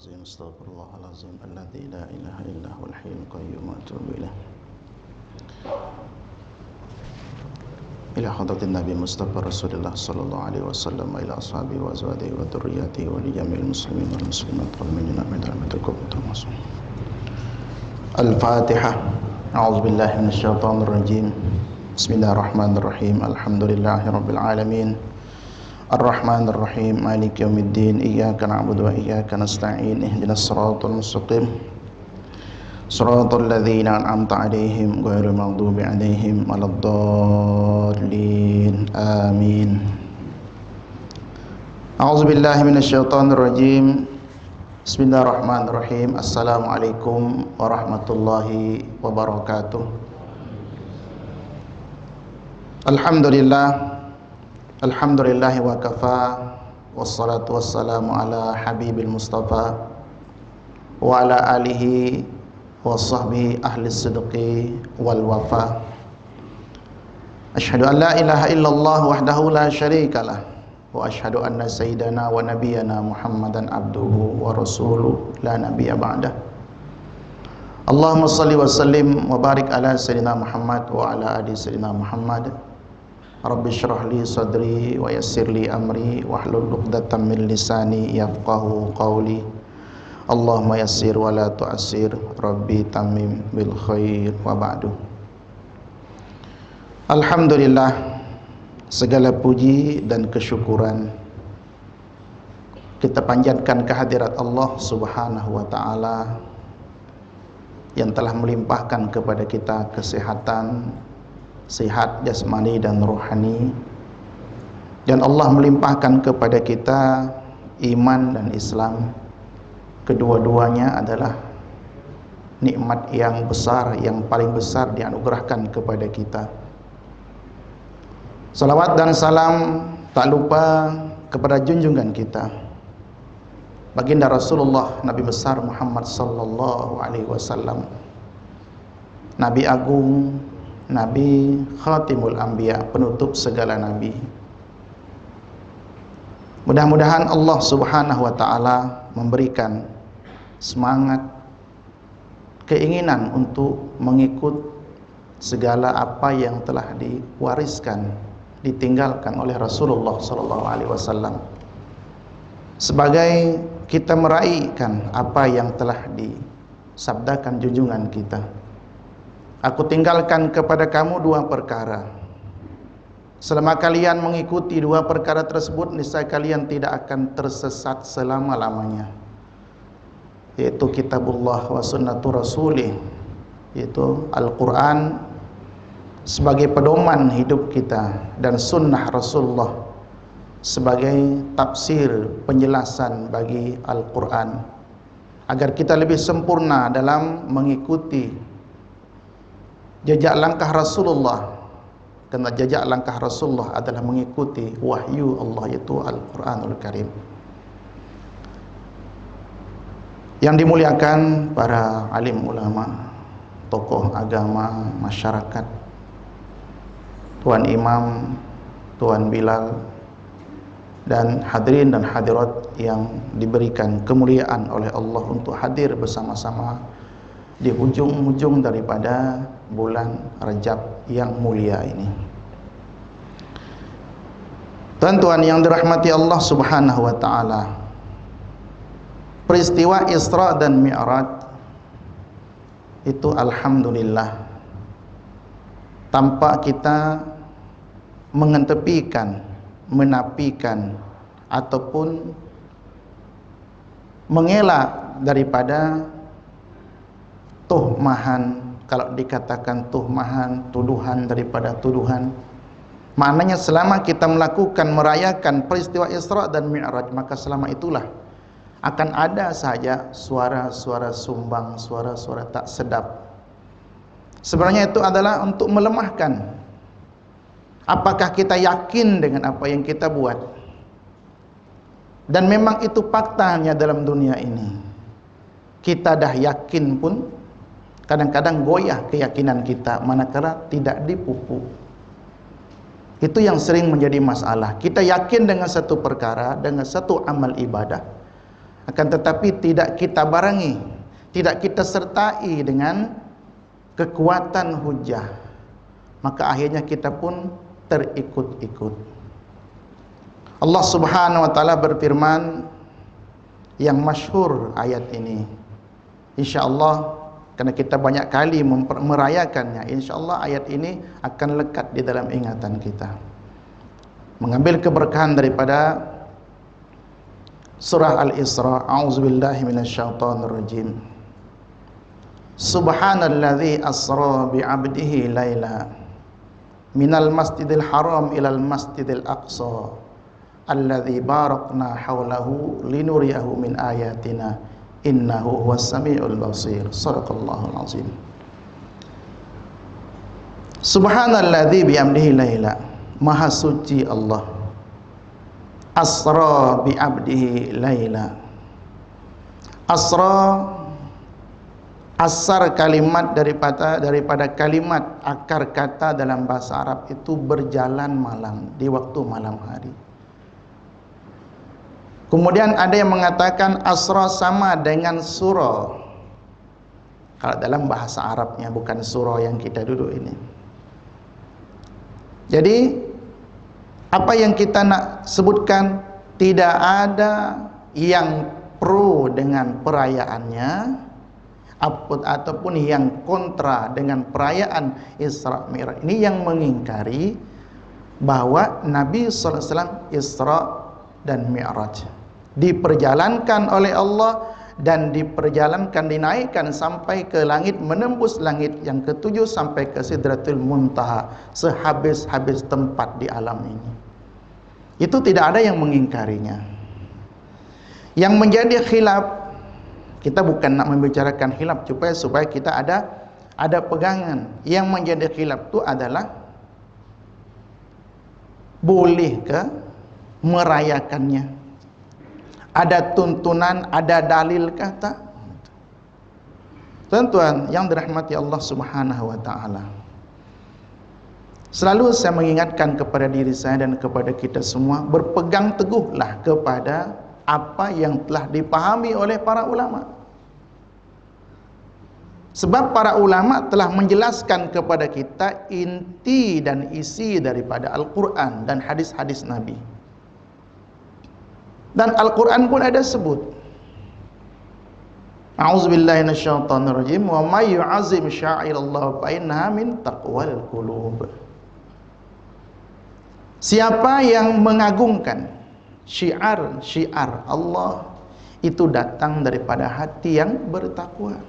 العظيم استغفر الله العظيم الذي لا إله إلا هو الحي القيوم وأتوب إليه إلى حضرة النبي مصطفى رسول الله صلى الله عليه وسلم إلى أصحابه وأزواجه وذرياته ولجميع المسلمين والمسلمات والمؤمنين من رحمتكم وترحمكم. الفاتحة. أعوذ بالله من الشيطان الرجيم. بسم الله الرحمن الرحيم. الحمد لله رب العالمين الرحمن الرحيم مالك يوم الدين إياك نعبد وإياك نستعين اهدنا الصراط المستقيم صراط الذين أنعمت عليهم غير المغضوب عليهم ولا الضالين آمين. أعوذ بالله من الشيطان الرجيم. بسم الله الرحمن الرحيم. السلام عليكم ورحمة الله وبركاته. Alhamdulillah wa kafa wassalatu wassalamu ala habibil mustafa wa ala alihi wa sahbihi ahli sidqi wal wafa. Ashhadu an la ilaha illallah wahdahu la syarika lah wa ashhadu anna sayyidana wa nabiyyana Muhammadan abduhu wa rasuluh la nabiyya ba'dah. Allahumma salli wa sallim wa barik ala sayyidina Muhammad wa ala ali sayyidina Muhammad. Rabbi syrah li sadri wa yassir li amri wahlul 'uqdatam min lisani yafqahu qawli. Allahumma yassir wa la tu'assir. Rabbi tamim bil khair wa ba'du. Alhamdulillah, segala puji dan kesyukuran kita panjatkan kehadirat Allah Subhanahu wa taala yang telah melimpahkan kepada kita kesehatan, sehat jasmani dan rohani, dan Allah melimpahkan kepada kita iman dan Islam. Kedua-duanya adalah nikmat yang besar, yang paling besar dianugerahkan kepada kita. Salawat dan salam tak lupa kepada junjungan kita, baginda Rasulullah Nabi besar Muhammad sallallahu alaihi wasallam, Nabi agung, Nabi Khatimul Anbiya, penutup segala nabi. Mudah-mudahan Allah Subhanahu wa taala memberikan semangat, keinginan untuk mengikut segala apa yang telah diwariskan, ditinggalkan oleh Rasulullah sallallahu alaihi wasallam, sebagai kita meraihkan apa yang telah disabdakan junjungan kita. Aku tinggalkan kepada kamu dua perkara. Selama kalian mengikuti dua perkara tersebut, niscaya kalian tidak akan tersesat selama-lamanya, yaitu kitabullah wa sunnatu rasulih, yaitu Al-Quran sebagai pedoman hidup kita, dan sunnah Rasulullah sebagai tafsir, penjelasan bagi Al-Quran, agar kita lebih sempurna dalam mengikuti jejak langkah Rasulullah. Karena jejak langkah Rasulullah adalah mengikuti wahyu Allah, yaitu Al-Quranul Karim. Yang dimuliakan para alim ulama, tokoh agama, masyarakat, Tuan Imam, Tuan Bilal, dan hadirin dan hadirat yang diberikan kemuliaan oleh Allah untuk hadir bersama-sama di hujung-hujung daripada bulan Rajab yang mulia ini. Tuan-tuan yang dirahmati Allah Subhanahu wa taala, peristiwa Isra dan Mi'raj itu alhamdulillah tanpa kita mengentepikan, menafikan ataupun mengelak daripada tuhmahan. Kalau dikatakan tuhmahan, tuduhan daripada tuduhan, maknanya selama kita melakukan, merayakan peristiwa Isra dan Mi'raj, maka selama itulah akan ada saja suara-suara sumbang, suara-suara tak sedap. Sebenarnya itu adalah untuk melemahkan. Apakah kita yakin dengan apa yang kita buat? Dan memang itu faktanya dalam dunia ini. Kita dah yakin pun kadang-kadang goyah keyakinan kita manakala tidak dipupuk. Itu yang sering menjadi masalah. Kita yakin dengan satu perkara, dengan satu amal ibadah, Akan tetapi tidak kita barengi, tidak kita sertai dengan kekuatan hujah, maka akhirnya kita pun terikut-ikut. Allah Subhanahu wa taala berfirman yang masyhur ayat ini. Insyaallah karena kita banyak kali merayakannya, insyaallah ayat ini akan lekat di dalam ingatan kita. Mengambil keberkahan daripada surah Al-Isra. A'udzubillahi minasyaitonirrajim. Subhanalladzi asra bi'abdihi laila minal masjidil haram ilal masjidil aqsa alladzi barakna haulahu linuriyahu min ayatina innahu huwas samiul basir. Shadaqallahul azim. Subhanalladzi bi'amdihi laila, maha suci Allah. Asra bi'abdihi laila. Asra, asar kalimat daripada kalimat akar kata dalam bahasa Arab itu berjalan malam, di waktu malam hari. Kemudian ada yang mengatakan asra sama dengan surah. Kalau dalam bahasa Arabnya, bukan surah yang kita duduk ini. Jadi apa yang kita nak sebutkan, tidak ada yang pro dengan perayaannya ataupun yang kontra dengan perayaan Isra Mi'raj. Ini yang mengingkari bahwa Nabi sallallahu alaihi wasallam Isra dan Mi'raj diperjalankan oleh Allah dan diperjalankan, dinaikkan sampai ke langit, menembus langit yang ketujuh sampai ke Sidratul Muntaha, sehabis-habis tempat di alam ini. Itu tidak ada yang mengingkarinya. Yang menjadi khilaf, kita bukan nak membicarakan khilaf supaya kita ada pegangan. Yang menjadi khilaf itu adalah boleh ke merayakannya? Ada tuntunan, ada dalil kata? Tuan-tuan yang dirahmati Allah Subhanahu wa taala, selalu saya mengingatkan kepada diri saya dan kepada kita semua, berpegang teguhlah kepada apa yang telah dipahami oleh para ulama. Sebab para ulama telah menjelaskan kepada kita inti dan isi daripada Al-Quran dan hadis-hadis Nabi. Dan Al-Quran pun ada sebut, a'udzubillahi minasyaitonirrajim, wa may yu'azzim sya'irallahi fa innaha min taqwal qulub. Siapa yang mengagungkan syiar Allah, itu datang daripada hati yang bertakwa.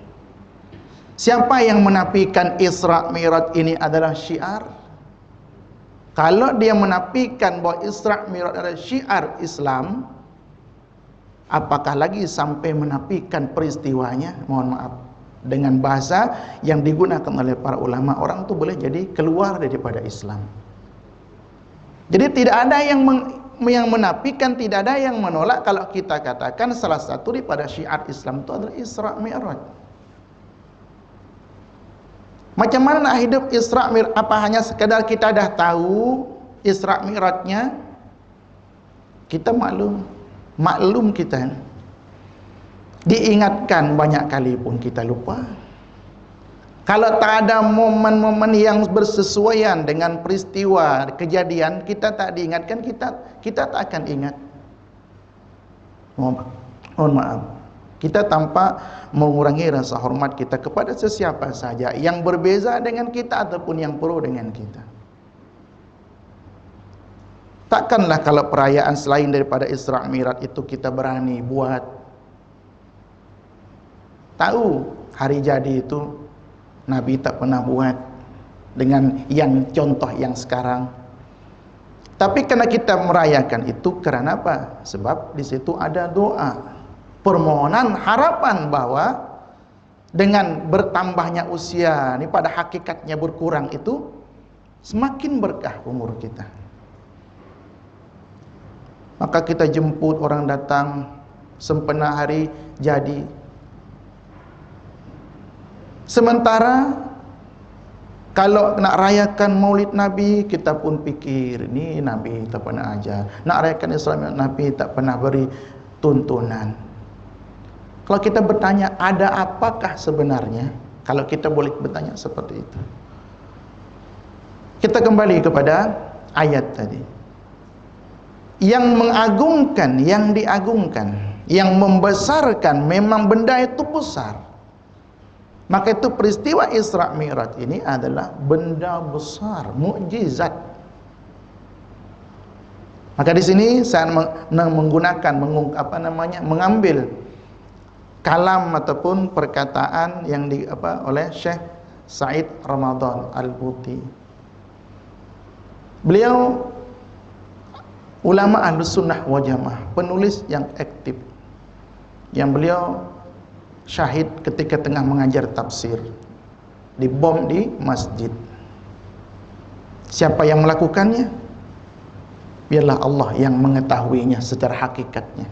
Siapa yang menafikan Isra Mi'raj ini adalah syiar, kalau dia menafikan bahwa Isra Mi'raj adalah syiar Islam, apakah lagi sampai menafikan peristiwanya? Mohon maaf, dengan bahasa yang digunakan oleh para ulama, orang itu boleh jadi keluar daripada Islam. Jadi tidak ada yang menafikan, tidak ada yang menolak kalau kita katakan salah satu daripada syiar Islam itu adalah Isra Mi'raj. Macam mana nak hidup Isra Mi'raj? Apa hanya sekadar kita dah tahu Isra Mi'rajnya? Kita maklum kita diingatkan banyak kali pun kita lupa. Kalau tak ada momen-momen yang bersesuaian dengan peristiwa kejadian, kita tak diingatkan, kita tak akan ingat. Mohon maaf, kita tanpa mengurangi rasa hormat kita kepada sesiapa saja yang berbeza dengan kita ataupun yang pro dengan kita. Takkanlah kalau perayaan selain daripada Isra Mi'raj itu kita berani buat. Tahu hari jadi itu Nabi tak pernah buat dengan yang contoh yang sekarang. Tapi karena kita merayakan itu, karena apa? Sebab di situ ada doa, permohonan, harapan bahwa dengan bertambahnya usia ini pada hakikatnya berkurang itu, semakin berkah umur kita. Maka kita jemput orang datang sempena hari jadi. Sementara kalau nak rayakan Maulid Nabi, kita pun fikir ni Nabi tak pernah ajar. Nak rayakan Isra Mi'raj, Nabi tak pernah beri tuntunan. Kalau kita bertanya, ada apakah sebenarnya? Kalau kita boleh bertanya seperti itu. Kita kembali kepada ayat tadi. Yang mengagungkan, yang diagungkan, yang membesarkan, memang benda itu besar. Maka itu peristiwa Isra Mi'raj ini adalah benda besar, mukjizat. Maka di sini saya menggunakan mengambil kalam ataupun perkataan yang oleh Syekh Said Ramadan Al-Buti. Beliau ulama Ahlus Sunnah wal Jamaah, penulis yang aktif, yang beliau syahid ketika tengah mengajar tafsir, dibom di masjid. Siapa yang melakukannya? Biarlah Allah yang mengetahuinya secara hakikatnya.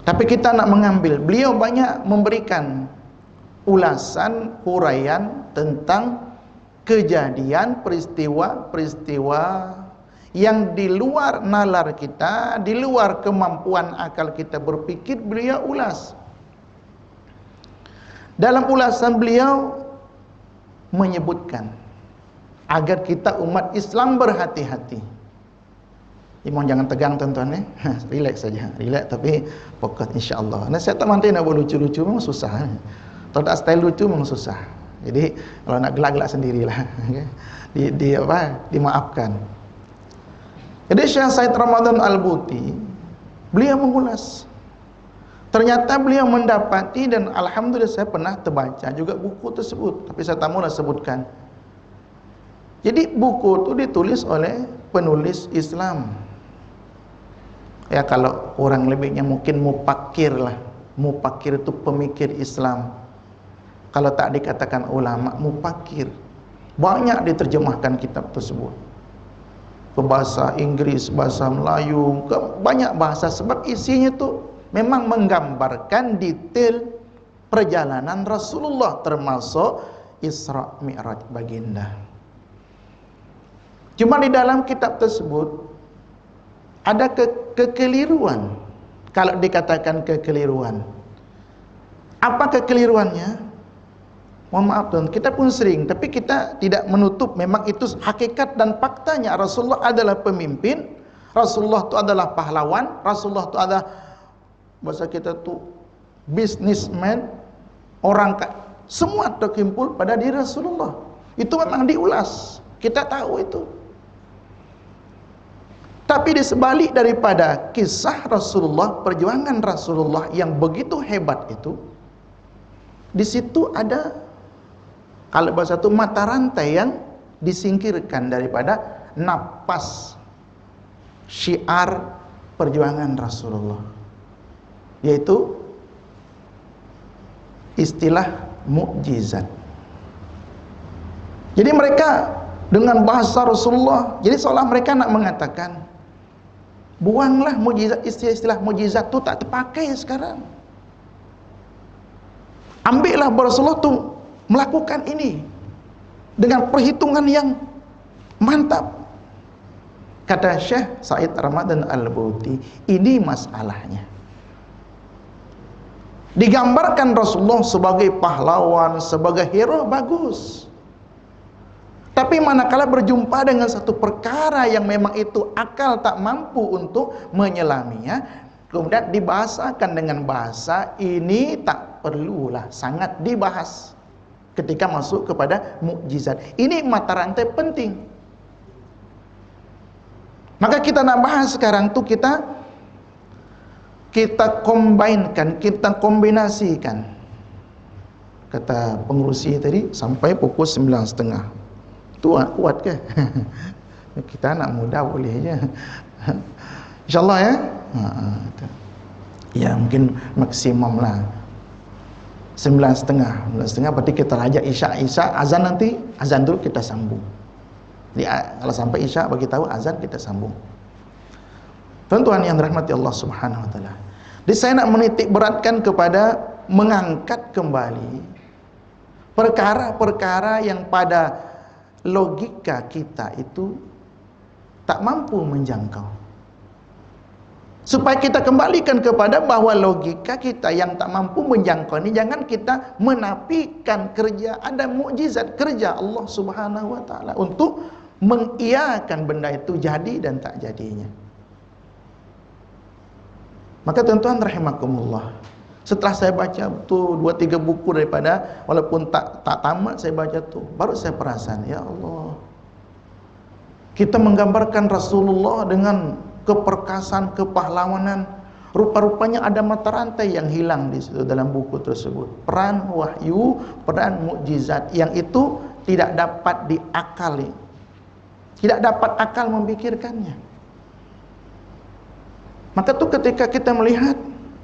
Tapi kita nak mengambil, beliau banyak memberikan ulasan, huraian tentang kejadian, peristiwa-peristiwa yang di luar nalar kita, di luar kemampuan akal kita berpikir, beliau ulas. Dalam ulasan beliau menyebutkan agar kita umat Islam berhati-hati. Mohon jangan tegang tuan-tuan, relax saja, relax tapi fokus insya-Allah. Nah, saya tak mampu nak buat lucu-lucu memang susah. Kalau tak style lucu memang susah. Jadi kalau nak gelak-gelak sendirilah. Dimaafkan. Jadi Syekh Said Ramadan Al-Buti beliau mengulas. Ternyata beliau mendapati, dan alhamdulillah saya pernah terbaca juga buku tersebut, tapi saya tak maulah sebutkan. Jadi buku itu ditulis oleh penulis Islam. Ya, kalau orang lebihnya mungkin mufakir lah. Mufakir itu pemikir Islam. Kalau tak dikatakan ulama, mufakir. Banyak diterjemahkan kitab tersebut ke bahasa Inggris, bahasa Melayu, ke banyak bahasa, sebab isinya tu memang menggambarkan detail perjalanan Rasulullah, termasuk Isra Mi'raj baginda. Cuma di dalam kitab tersebut ada kekeliruan. Kalau dikatakan kekeliruan, apa kekeliruannya? Mohon maaf tuan, kita pun sering, tapi kita tidak menutup memang itu hakikat dan faktanya. Rasulullah adalah pemimpin, Rasulullah itu adalah pahlawan, Rasulullah itu adalah, bahasa kita tu businessman, orang semua terkumpul pada diri Rasulullah. Itu memang diulas, kita tahu itu. Tapi di sebalik daripada kisah Rasulullah, perjuangan Rasulullah yang begitu hebat itu, di situ ada, kalau bahasa itu, mata rantai yang disingkirkan daripada napas syiar perjuangan Rasulullah, yaitu istilah mukjizat. Jadi mereka dengan bahasa Rasulullah, jadi seolah mereka nak mengatakan, buanglah mukjizat, istilah mukjizat itu tak terpakai sekarang. Ambillah Rasulullah tu melakukan ini dengan perhitungan yang mantap. Kata Syekh Said Ramadan Al-Buti, ini masalahnya. Digambarkan Rasulullah sebagai pahlawan, sebagai hero, bagus. Tapi manakala berjumpa dengan satu perkara yang memang itu akal tak mampu untuk menyelaminya, kemudian dibahasakan dengan bahasa, ini tak perlulah sangat dibahas ketika masuk kepada mukjizat. Ini mata rantai penting. Maka kita nak bahas sekarang tu, kita combinekan, kita kombinasikan. Kata pengurusi tadi sampai pukul 9.30. Kuat ke? Kita anak muda boleh je. InsyaAllah ya. Ya mungkin maksimum lah 9.30. 9.30 berarti kita ajak Isya, azan nanti, azan dulu kita sambung. Jadi kalau sampai Isya bagi tahu, azan kita sambung. Tuan-tuan yang dirahmati Allah Subhanahu wa taala. Jadi saya nak menitik beratkan kepada mengangkat kembali perkara-perkara yang pada logika kita itu tak mampu menjangkau. Supaya kita kembalikan kepada bahwa logika kita yang tak mampu menjangkau ini, jangan kita menafikan kerja, ada mukjizat kerja Allah Subhanahu wa taala untuk mengiyakan benda itu jadi dan tak jadinya. Maka tuan-tuan rahimakumullah, setelah saya baca tuh 2-3 buku daripada, walaupun tak tamat saya baca tuh, baru saya perasan, ya Allah, kita menggambarkan Rasulullah dengan keperkasaan, kepahlawanan. Rupa-rupanya ada mata rantai yang hilang di situ dalam buku tersebut. Peran wahyu, peran mukjizat yang itu tidak dapat diakali. Tidak dapat akal memikirkannya. Maka tuh ketika kita melihat,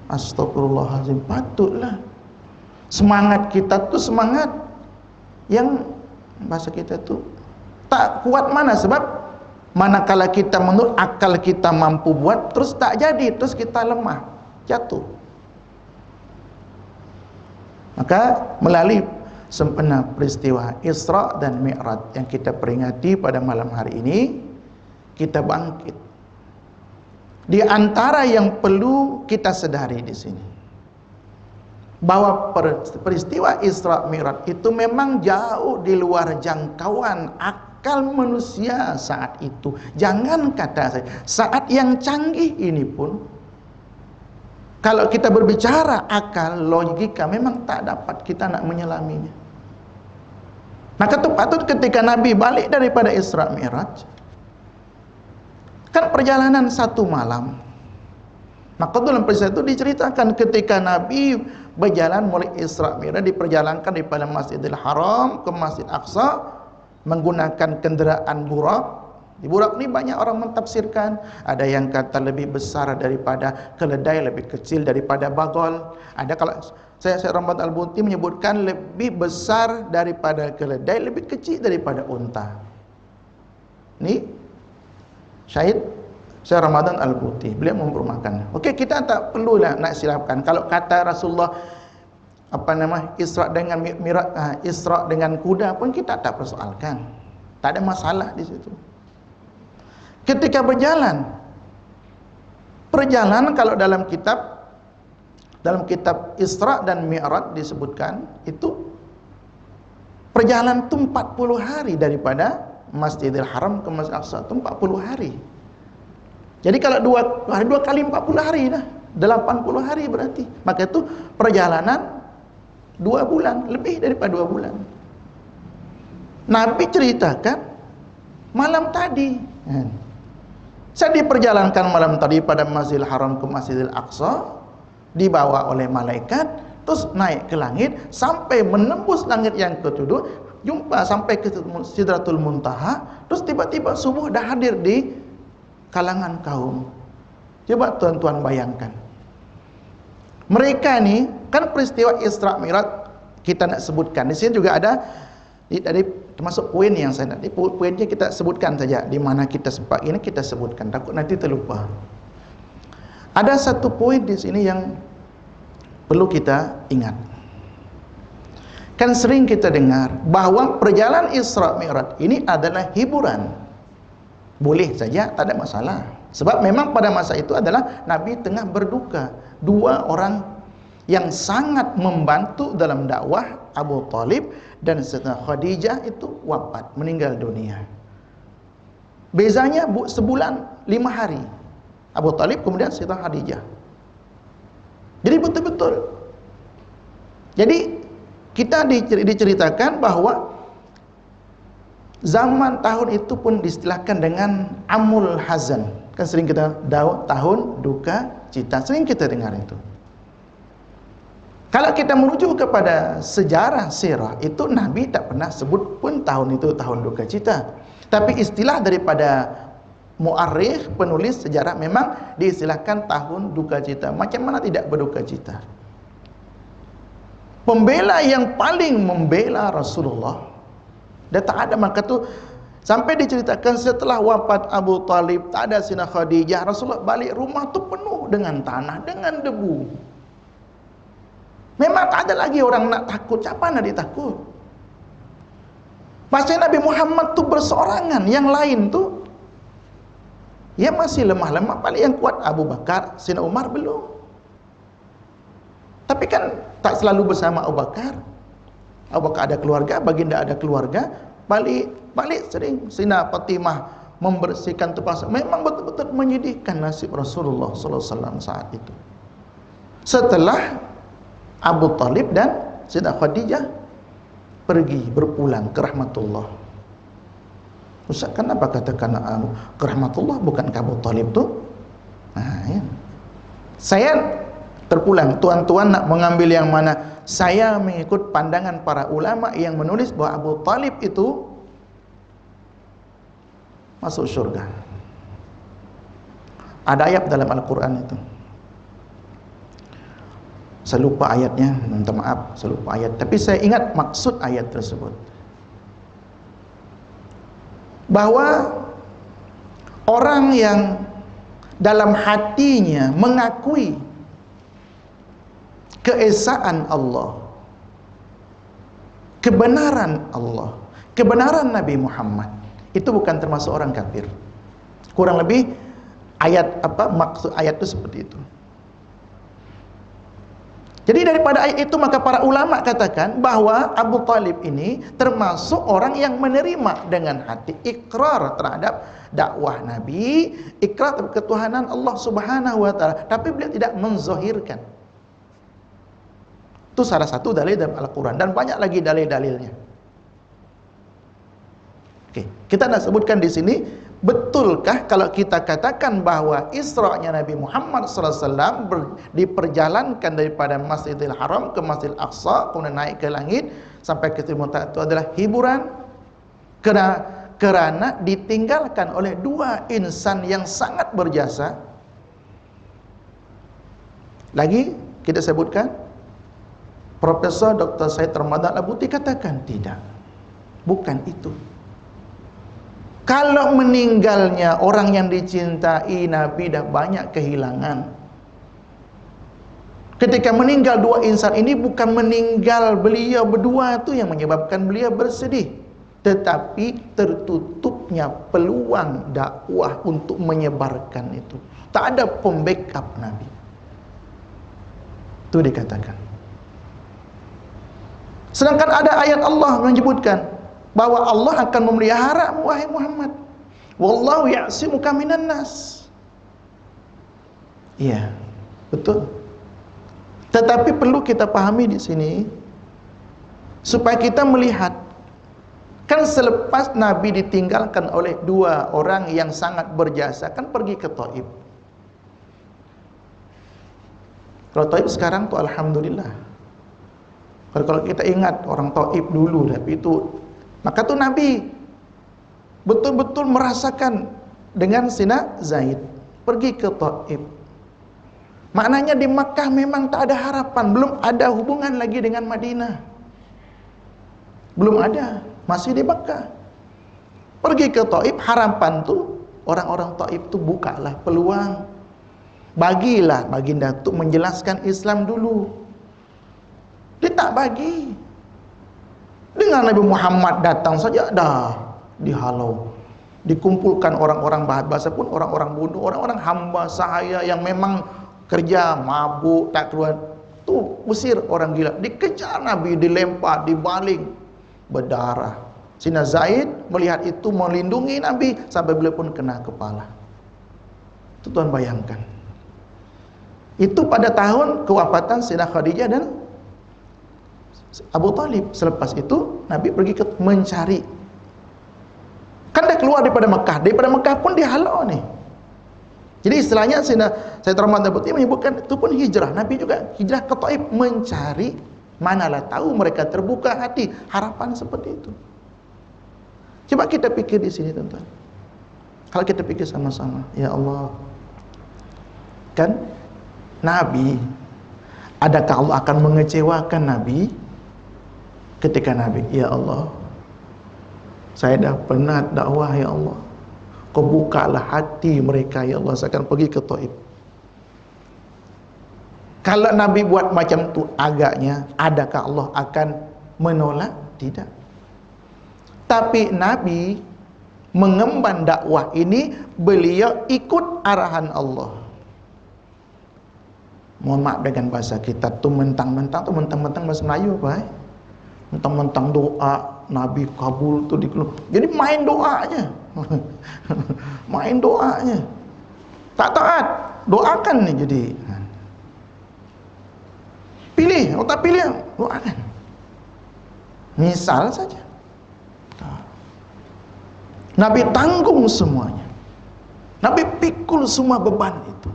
astagfirullahaladzim, patutlah semangat kita tuh semangat yang bahasa kita tuh tak kuat mana, sebab manakala kita menurut akal kita mampu buat, terus tak jadi, terus kita lemah, jatuh. Maka melalui sempena peristiwa Isra dan Mi'raj yang kita peringati pada malam hari ini, kita bangkit. Di antara yang perlu kita sadari di sini, bahwa peristiwa Isra Mi'raj itu memang jauh di luar jangkauan akal manusia saat itu. Jangan kata saya, saat yang canggih ini pun, kalau kita berbicara akal, logika, memang tak dapat kita nak menyelaminya. Maka itu patut ketika Nabi balik daripada Isra Mi'raj, kan perjalanan 1 malam. Maka dalam peristiwa itu diceritakan ketika Nabi berjalan mulai Isra Mi'raj, diperjalankan daripada Masjidil Haram ke Masjid Aqsa menggunakan kenderaan burak. Di burak ini banyak orang mentafsirkan, ada yang kata lebih besar daripada keledai, lebih kecil daripada bagol. Ada, kalau saya Rahmat Al-Buti menyebutkan lebih besar daripada keledai, lebih kecil daripada unta. Ini syahid Syekh Ramadan Al-Buti, beliau memperumakan. Okey, kita tak perlulah nak silapkan. Kalau kata Rasulullah Isra dengan Mi'raj, Isra dengan kuda pun kita tak persoalkan. Tak ada masalah di situ. Ketika berjalan, perjalanan kalau dalam kitab Isra dan Mi'raj disebutkan itu perjalanan itu 40 hari daripada Masjidil Haram ke Masjid Aqsa, itu 40 hari. Jadi kalau 2 kali 40 hari dah, 80 hari berarti. Maka itu perjalanan 2 bulan, lebih daripada 2 bulan. Nabi ceritakan malam tadi, saya diperjalankan malam tadi pada Masjidil Haram ke Masjidil Aqsa, dibawa oleh malaikat, terus naik ke langit sampai menembus langit yang ke-7, jumpa sampai ke Sidratul Muntaha, terus tiba-tiba subuh dah hadir di kalangan kaum. Coba tuan-tuan bayangkan, mereka ni kan peristiwa Isra Mi'raj kita nak sebutkan. Di sini juga ada dari termasuk poin yang saya nak, poinnya kita sebutkan saja, di mana kita sempat ini kita sebutkan, takut nanti terlupa. Ada satu poin di sini yang perlu kita ingat. Kan sering kita dengar bahwa perjalanan Isra Mi'raj ini adalah hiburan. Boleh saja, tak ada masalah. Sebab memang pada masa itu adalah Nabi tengah berduka. 2 orang yang sangat membantu dalam dakwah, Abu Talib dan Sayyidah Khadijah, itu wafat, meninggal dunia. Bezanya sebulan 5 hari. Abu Talib kemudian Sayyidah Khadijah. Jadi betul-betul. Jadi kita diceritakan bahwa zaman tahun itu pun diistilahkan dengan Amul Hazan. Kan sering kita tahun duka cita, sering kita dengar itu. Kalau kita merujuk kepada sejarah sirah, itu Nabi tak pernah sebut pun tahun itu tahun duka cita. Tapi istilah daripada muarikh, penulis sejarah, memang diistilahkan tahun duka cita. Macam mana tidak berduka cita? Pembela yang paling membela Rasulullah, dia tak ada. Maka tu sampai diceritakan setelah wafat Abu Talib, tak ada Sayyidah Khadijah, Rasulullah balik rumah tu penuh dengan tanah, dengan debu. Memang tak ada lagi orang nak takut. Siapa nak ditakut? Pasal Nabi Muhammad tu berseorangan, yang lain tu Ya masih lemah-lemah, paling yang kuat Abu Bakar, Sayyidina Umar belum. Tapi kan tak selalu bersama Abu Bakar. Abu Bakar ada keluarga, baginda ada keluarga, balik sering Sayyidina Fatimah membersihkan tempat. Memang betul-betul menyedihkan nasib Rasulullah sallallahu alaihi wasallam saat itu. Setelah Abu Talib dan Sayyidah Khadijah pergi berpulang ke rahmatullah. Ustaz, kenapa katakan ke rahmatullah bukan ke Abu Talib tu? Nah, ya. Saya terpulang, tuan-tuan nak mengambil yang mana? Saya mengikut pandangan para ulama yang menulis bahawa Abu Talib itu masuk syurga. Ada ayat dalam Al-Quran itu. Saya lupa ayatnya, minta maaf, saya lupa ayat. Tapi saya ingat maksud ayat tersebut. Bahwa orang yang dalam hatinya mengakui keesaan Allah, kebenaran Allah, kebenaran Nabi Muhammad, itu bukan termasuk orang kafir. Kurang lebih maksud ayat itu seperti itu. Jadi daripada ayat itu maka para ulama katakan bahwa Abu Talib ini termasuk orang yang menerima dengan hati, ikrar terhadap dakwah Nabi, ikrar terhadap ketuhanan Allah Subhanahu wa taala, tapi beliau tidak menzahirkan. Itu salah satu dalil dalam Al-Quran, dan banyak lagi dalil-dalilnya. Oke, kita nak sebutkan di sini, betulkah kalau kita katakan bahwa Isra-nya Nabi Muhammad SAW diperjalankan daripada Masjidil Haram ke Masjidil Aqsa, kemudian naik ke langit sampai ke Sidratul Muntaha, itu adalah hiburan? Kerana ditinggalkan oleh dua insan yang sangat berjasa. Lagi kita sebutkan, Profesor Dr. Syed Ramadan Al-Buti katakan tidak, bukan itu. Kalau meninggalnya orang yang dicintai Nabi dah banyak kehilangan. Ketika meninggal dua insan ini, bukan meninggal beliau berdua tu yang menyebabkan beliau bersedih, tetapi tertutupnya peluang dakwah untuk menyebarkan itu. Tak ada pembackup Nabi. Itu dikatakan. Sedangkan ada ayat Allah menyebutkan bahwa Allah akan memelihara wahai Muhammad. Wallahu ya'simuka minan nas. Iya, betul. Tetapi perlu kita pahami di sini supaya kita melihat, kan selepas Nabi ditinggalkan oleh dua orang yang sangat berjasa, kan pergi ke Taif. Kalau Taif sekarang tuh alhamdulillah. Kalau kita ingat orang Taif dulu, tapi itu maka tuh Nabi betul-betul merasakan dengan Sayyidina Zaid pergi ke Taif. Maknanya di Makkah memang tak ada harapan, belum ada hubungan lagi dengan Madinah. Belum ada, masih di Makkah. Pergi ke Taif, harapan tuh orang-orang Taif tuh bukalah peluang. Bagilah baginda tuh menjelaskan Islam dulu. Dia tak bagi. Dengan Nabi Muhammad datang saja dah dihalau. Dikumpulkan orang-orang bahasa pun orang-orang bodoh, orang-orang hamba sahaya yang memang kerja mabuk tak keluar. Tu usir orang gila. Dikejar Nabi, dilempar, dibaling, berdarah. Sayyidina Zaid melihat itu melindungi Nabi sampai beliau pun kena kepala. Itu tuan bayangkan. Itu pada tahun kewafatan Sayyidah Khadijah dan Abu Talib. Selepas itu Nabi pergi mencari. Kan dia keluar daripada Mekah. Daripada Mekah pun dihalau nih. Jadi istilahnya Sayyid Ramadan Al-Buti menyebutkan itu pun hijrah. Nabi juga hijrah ke Taif mencari. Manalah tahu mereka terbuka hati, harapan seperti itu. Coba kita pikir di sini tuan-tuan. Kalau kita pikir sama-sama, ya Allah, kan Nabi, adakah Allah akan mengecewakan Nabi? Ketika Nabi, ya Allah, saya dah penat dakwah ya Allah, Kau bukalah hati mereka ya Allah, saya akan pergi ke Taif. Kalau Nabi buat macam tu agaknya, adakah Allah akan menolak? Tidak. Tapi Nabi mengemban dakwah ini beliau ikut arahan Allah. Mohon maaf dengan bahasa kita tuh mentang-mentang bahasa Melayu apa? Mentang-mentang doa Nabi kabul tuh jadi main doanya. Main doanya. Tak taat, doakan nih jadi. Pilih, kalau tak pilih doakan. Misal saja. Nabi tanggung semuanya. Nabi pikul semua beban itu.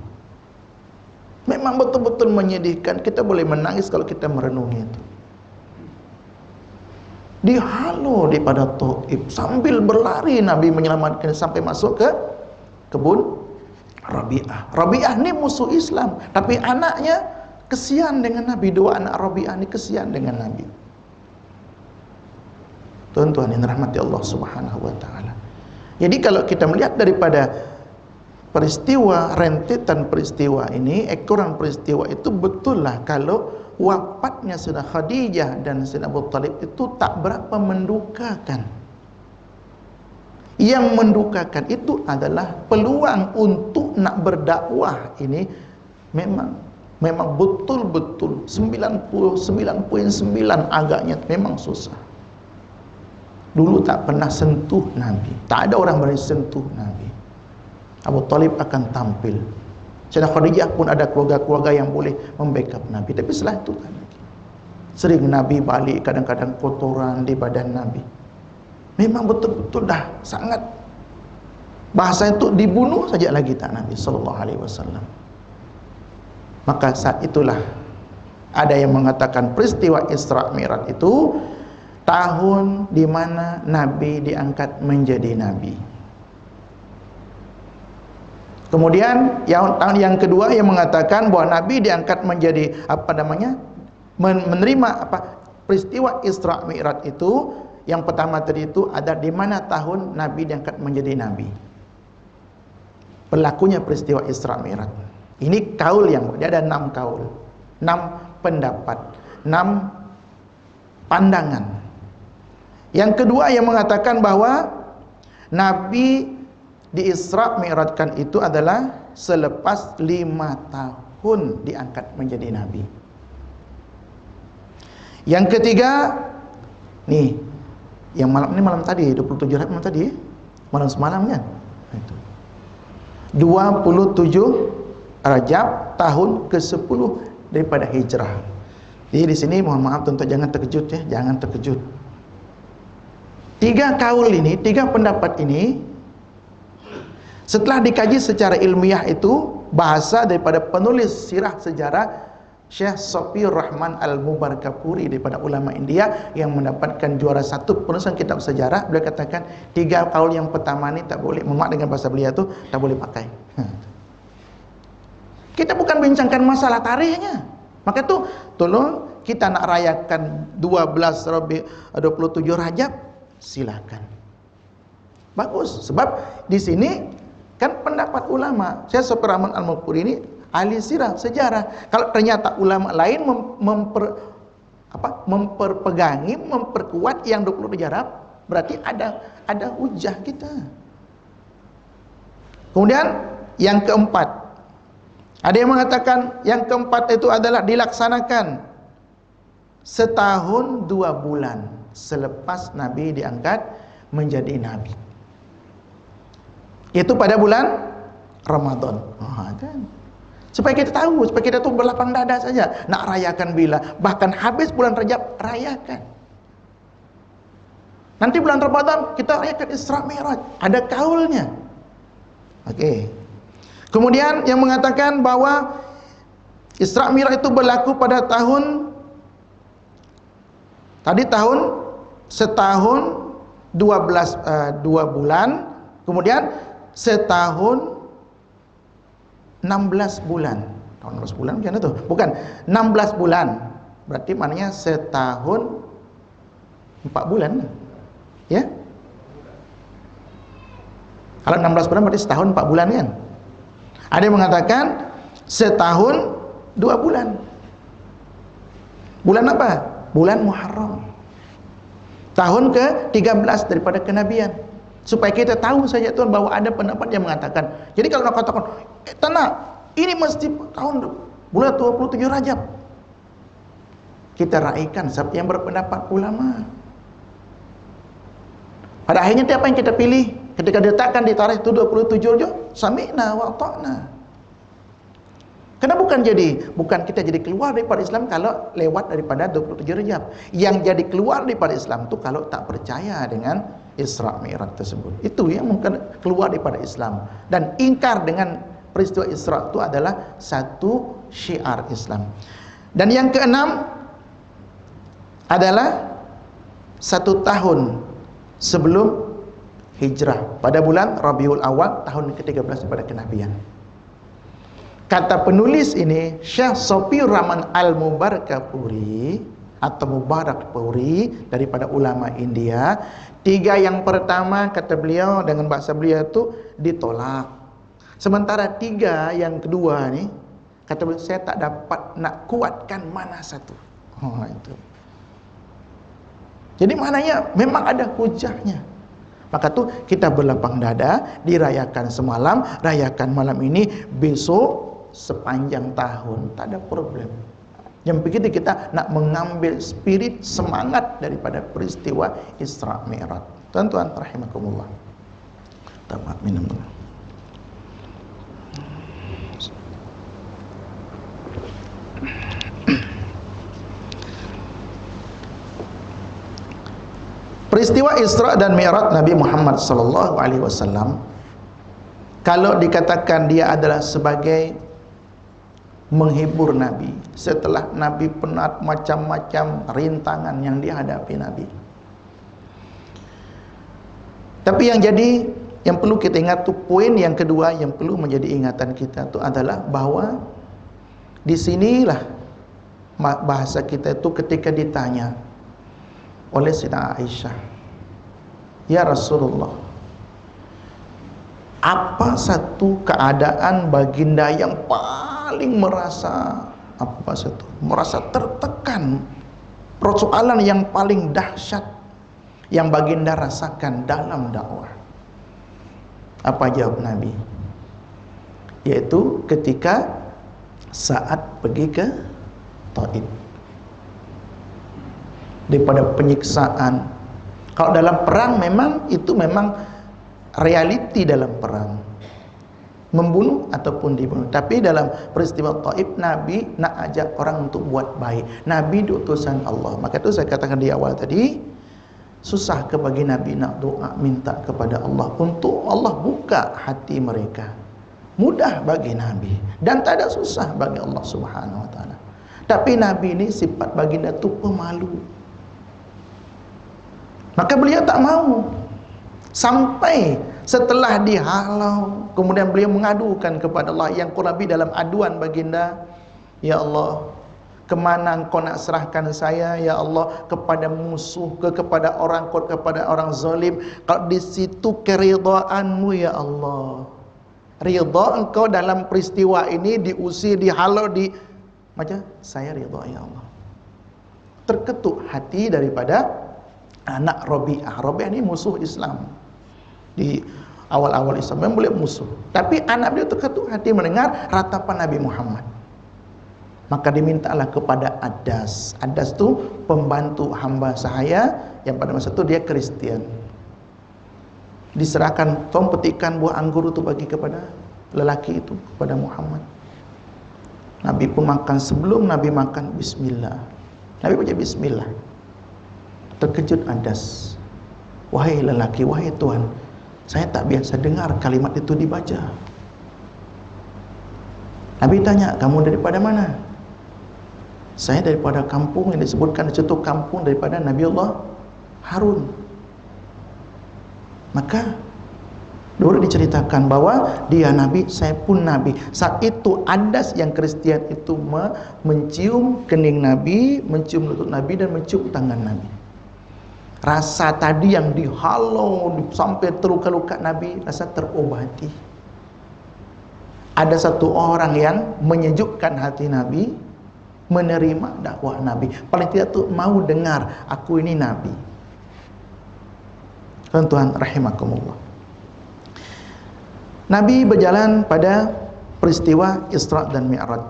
Memang betul-betul menyedihkan. Kita boleh menangis kalau kita merenungi itu. Dihalau daripada Taif, sambil berlari Nabi menyelamatkan sampai masuk ke kebun Rabi'ah. Rabi'ah ini musuh Islam, tapi anaknya kesian dengan Nabi. Dua anak Rabi'ah ini kesian dengan Nabi. Tuan-tuan yang rahmati Allah Subhanahu wa taala. Jadi kalau kita melihat daripada peristiwa, rentetan peristiwa ini, ekoran peristiwa itu, betul lah kalau wafatnya Sayyidah Khadijah dan Sayyidina Abu Thalib itu tak berapa mendukakan. Yang mendukakan itu adalah peluang untuk nak berdakwah ini memang betul-betul 99.9 agaknya memang susah. Dulu tak pernah sentuh Nabi, tak ada orang berani sentuh Nabi. Abu Thalib akan tampil. Sayyidah Khadijah pun ada keluarga-keluarga yang boleh membackup Nabi. Tapi setelah itu kan lagi. Sering Nabi balik kadang-kadang kotoran di badan Nabi. Memang betul-betul dah sangat, bahasa itu dibunuh saja lagi tak Nabi sallallahu alaihi wasallam. Maka saat itulah ada yang mengatakan peristiwa Isra Mi'raj itu tahun di mana Nabi diangkat menjadi Nabi. Kemudian tahun yang kedua yang mengatakan bahwa Nabi diangkat menjadi menerima peristiwa Isra Mi'raj itu. Yang pertama tadi itu ada di mana tahun Nabi diangkat menjadi Nabi. Berlakunya peristiwa Isra Mi'raj. Ini kaul yang dia ada 6 kaul, 6 pendapat, 6 pandangan. Yang kedua yang mengatakan bahwa Nabi di Isra Mi'rajkan itu adalah selepas 5 tahun diangkat menjadi Nabi. Yang ketiga, nih, yang malam tadi 27 Rajab malam tadi, malam semalam kan? Itu. 27 Rajab tahun ke-10 daripada hijrah. Jadi di sini mohon maaf tentu jangan terkejut ya, jangan terkejut. 3 kaul ini, 3 pendapat ini setelah dikaji secara ilmiah itu, bahasa daripada penulis sirah sejarah Syekh Safiur Rahman Al-Mubarakpuri daripada ulama India yang mendapatkan juara 1 penulisan kitab sejarah. Beliau katakan 3 kaul yang pertama ni tak boleh, memak dengan bahasa beliau tu, tak boleh pakai. Kita bukan bincangkan masalah tarikhnya. Maka tu tolong kita nak rayakan 27 Rajab, silakan. Bagus, sebab di sini kan pendapat ulama. Syekh Safiur Rahman Al-Mubarakpuri ini ahli sirah sejarah. Kalau ternyata ulama lain memperpegangi, memperkuat yang 27 Rajab, berarti ada hujah kita. Kemudian yang keempat, ada yang mengatakan yang keempat itu adalah dilaksanakan setahun 2 bulan selepas Nabi diangkat menjadi Nabi. Itu pada bulan Ramadan. Kan? Supaya kita tahu, supaya kita tuh berlapang dada saja. Nak rayakan bila, bahkan habis bulan Rajab, rayakan. Nanti bulan Ramadan kita rayakan Isra Mi'raj, ada kaulnya. Oke. Kemudian yang mengatakan bahwa Isra Mi'raj itu berlaku pada tahun setahun 2 bulan, kemudian setahun 16 bulan. Tahun 16 bulan macam tu? Bukan, 16 bulan. Berarti maknanya setahun 4 bulan. Ya? Kalau 16 bulan berarti setahun 4 bulan kan? Ada yang mengatakan setahun 2 bulan. Bulan apa? Bulan Muharram. Tahun ke-13 daripada kenabian. Supaya kita tahu saja Tuhan bahwa ada pendapat yang mengatakan. Jadi kalau nak katakan, tenang, ini mesti tahun bulan 27 Rajab. Kita raikan siapa yang berpendapat ulama. Pada akhirnya apa yang kita pilih? Ketika diletakkan di tarikh itu 27 Rajab, sami'na wa ta'na. Karena bukan kita jadi keluar daripada Islam kalau lewat daripada 27 Rajab. Yang jadi keluar daripada Islam itu kalau tak percaya dengan Isra Mi'raj tersebut. Itu yang mungkin keluar daripada Islam. Dan ingkar dengan peristiwa Isra itu adalah satu syiar Islam. Dan yang keenam adalah 1 tahun sebelum hijrah, pada bulan Rabiul Awal tahun ke-13 daripada kenabian. Kata penulis ini, Syekh Safiyur Rahman Al-Mubarakpuri atau Mubarakpuri, daripada ulama India. 3 yang pertama kata beliau dengan bahasa beliau itu ditolak. Sementara 3 yang kedua ni kata beliau, saya tak dapat nak kuatkan mana satu. Itu. Jadi maknanya memang ada hujahnya. Maka tu kita berlapang dada, dirayakan semalam, rayakan malam ini, besok sepanjang tahun, tak ada problem. Yang begitu kita nak mengambil spirit semangat daripada peristiwa Isra Mi'raj. Tuan-tuan rahimakumullah. Tamat minum dulu. Peristiwa Isra dan Mi'raj Nabi Muhammad sallallahu alaihi wasallam, kalau dikatakan dia adalah sebagai menghibur Nabi setelah Nabi penat macam-macam rintangan yang dihadapi Nabi. Tapi yang perlu kita ingat tu, poin yang kedua yang perlu menjadi ingatan kita tu adalah bahwa di sinilah bahasa kita itu ketika ditanya oleh Sayyidah Aisyah, ya Rasulullah, apa satu keadaan baginda yang paling merasa tertekan, persoalan yang paling dahsyat yang baginda rasakan dalam dakwah? Apa jawab Nabi? Yaitu ketika saat pergi ke Taif, daripada penyiksaan. Kalau dalam perang memang itu memang realiti dalam perang, membunuh ataupun dibunuh. Tapi dalam peristiwa Taif, Nabi nak ajak orang untuk buat baik. Nabi diutusan Allah. Maka itu saya katakan di awal tadi, susah bagi Nabi nak doa minta kepada Allah untuk Allah buka hati mereka. Mudah bagi Nabi dan tak ada susah bagi Allah Subhanahu wa taala. Tapi Nabi ini sifat baginda tu pemalu. Maka beliau tak mau. Sampai setelah dihalau, kemudian beliau mengadukan kepada Allah. Yang kurang lebih dalam aduan baginda, ya Allah, kemana engkau nak serahkan saya, ya Allah? Kepada musuh ke, kepada orang zalim? Kalau di situ keridhaanmu, ya Allah. Ridha engkau dalam peristiwa ini, diusir, dihalau, macam saya ridha, ya Allah. Terketuk hati daripada anak Rabi'ah. Rabi'ah ini musuh Islam. Di awal-awal Islam memang boleh musuh. Tapi anak beliau terketuk hati mendengar ratapan Nabi Muhammad. Maka dimintalah kepada Adas. Adas itu pembantu hamba sahaya yang pada masa itu dia Kristian. Diserahkan, tolong petikan buah anggur itu bagi kepada lelaki itu, kepada Muhammad. Nabi pun makan. Sebelum Nabi makan, bismillah. Nabi baca bismillah. Terkejut Adas. Wahai lelaki, wahai Tuhan, saya tak biasa dengar kalimat itu dibaca. Nabi tanya, kamu daripada mana? Saya daripada kampung yang disebutkan di situ, kampung daripada Nabi Allah Harun. Maka dulu diceritakan bahwa dia Nabi, saya pun Nabi. Saat itu Adas yang Kristian itu mencium kening Nabi, mencium lutut Nabi, dan mencium tangan Nabi. Rasa tadi yang dihalau sampai terluka-luka Nabi rasa terobati. Ada satu orang yang menyejukkan hati Nabi, menerima dakwah Nabi. Paling tidak tu mau dengar, aku ini Nabi. Tuan-tuan rahimakumullah. Nabi berjalan pada peristiwa Isra dan Mi'raj,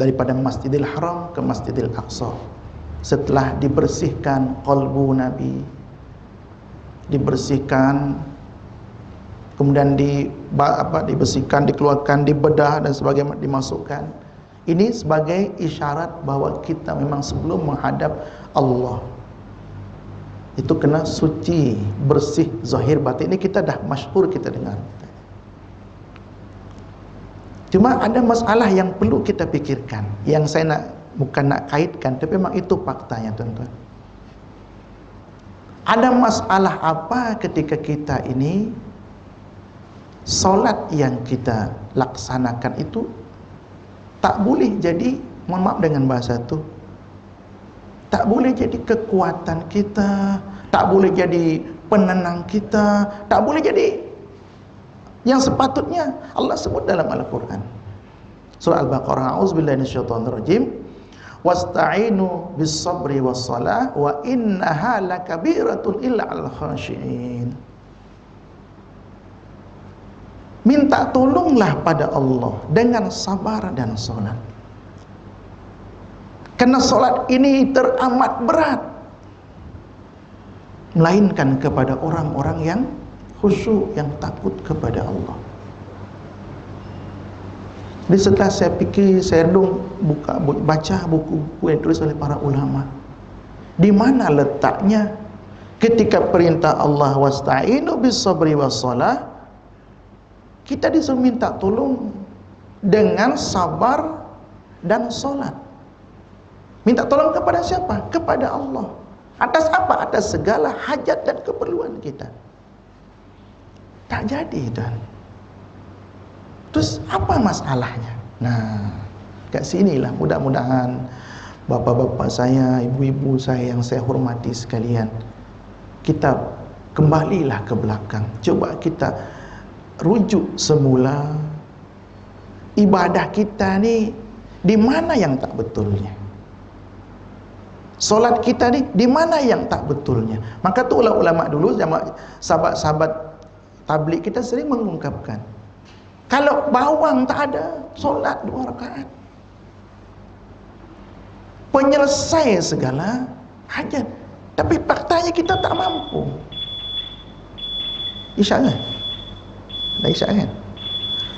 daripada Masjidil Haram ke Masjidil Aqsa. Setelah dibersihkan qalbu Nabi, dibersihkan, kemudian dibersihkan, dikeluarkan, dibedah dan sebagainya, dimasukkan. Ini sebagai isyarat bahwa kita memang sebelum menghadap Allah itu kena suci, bersih zahir batin. Ini kita dah masyhur kita dengar. Cuma ada masalah yang perlu kita pikirkan, yang saya bukan nak kaitkan, tapi memang itu faktanya, tuan-tuan. Ada masalah apa ketika kita ini solat yang kita laksanakan itu tak boleh jadi, mohon maaf dengan bahasa itu, tak boleh jadi kekuatan kita, tak boleh jadi penenang kita, tak boleh jadi yang sepatutnya Allah sebut dalam Al-Quran. Surah Al-Baqarah, a'udzubillahi minasyaitonirrajim, wasta'inu bis-sabri was-salah wa innaha lakabiratun illa 'alal khashi'in. Minta tolonglah pada Allah dengan sabar dan solat, karena solat ini teramat berat, melainkan kepada orang-orang yang khusyuk, yang takut kepada Allah. Jadi setelah saya fikir, saya baca buku-buku yang ditulis oleh para ulama, di mana letaknya ketika perintah Allah wasta'inu bis-sabri was-salah, kita disuruh minta tolong dengan sabar dan solat. Minta tolong kepada siapa? Kepada Allah. Atas apa? Atas segala hajat dan keperluan kita. Tak jadi, dan terus apa masalahnya? Nah, kat sinilah mudah-mudahan bapa-bapa saya, ibu-ibu saya yang saya hormati sekalian, kita kembalilah ke belakang. Coba kita rujuk semula ibadah kita ni di mana yang tak betulnya. Solat kita ni di mana yang tak betulnya. Maka tu ulama dulu, sahabat-sahabat tabligh kita sering mengungkapkan, kalau bawang tak ada, solat 2 rakaat penyelesai segala hajat. Tapi faktanya kita tak mampu. Isyak kan? Dah isyak kan?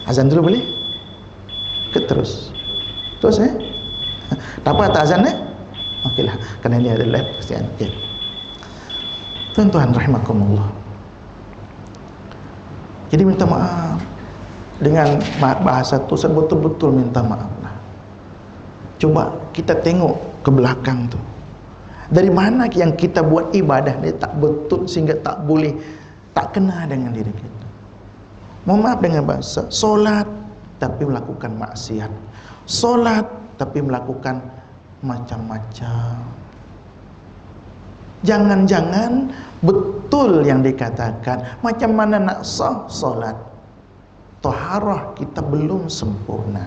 Azan dulu boleh? Ke terus? Terus tak apa, tak azan okeylah, kerana ini ada live kesian. Okay. Tuan-tuan rahimakumullah, jadi minta maaf dengan bahasa tu, saya betul-betul minta maaf lah. Coba kita tengok ke belakang tu, dari mana yang kita buat ibadah ni tak betul sehingga tak boleh, tak kena dengan diri kita. Mohon maaf dengan bahasa, solat tapi melakukan maksiat, solat tapi melakukan macam-macam. Jangan-jangan betul yang dikatakan, macam mana nak sah solat, taharah kita belum sempurna,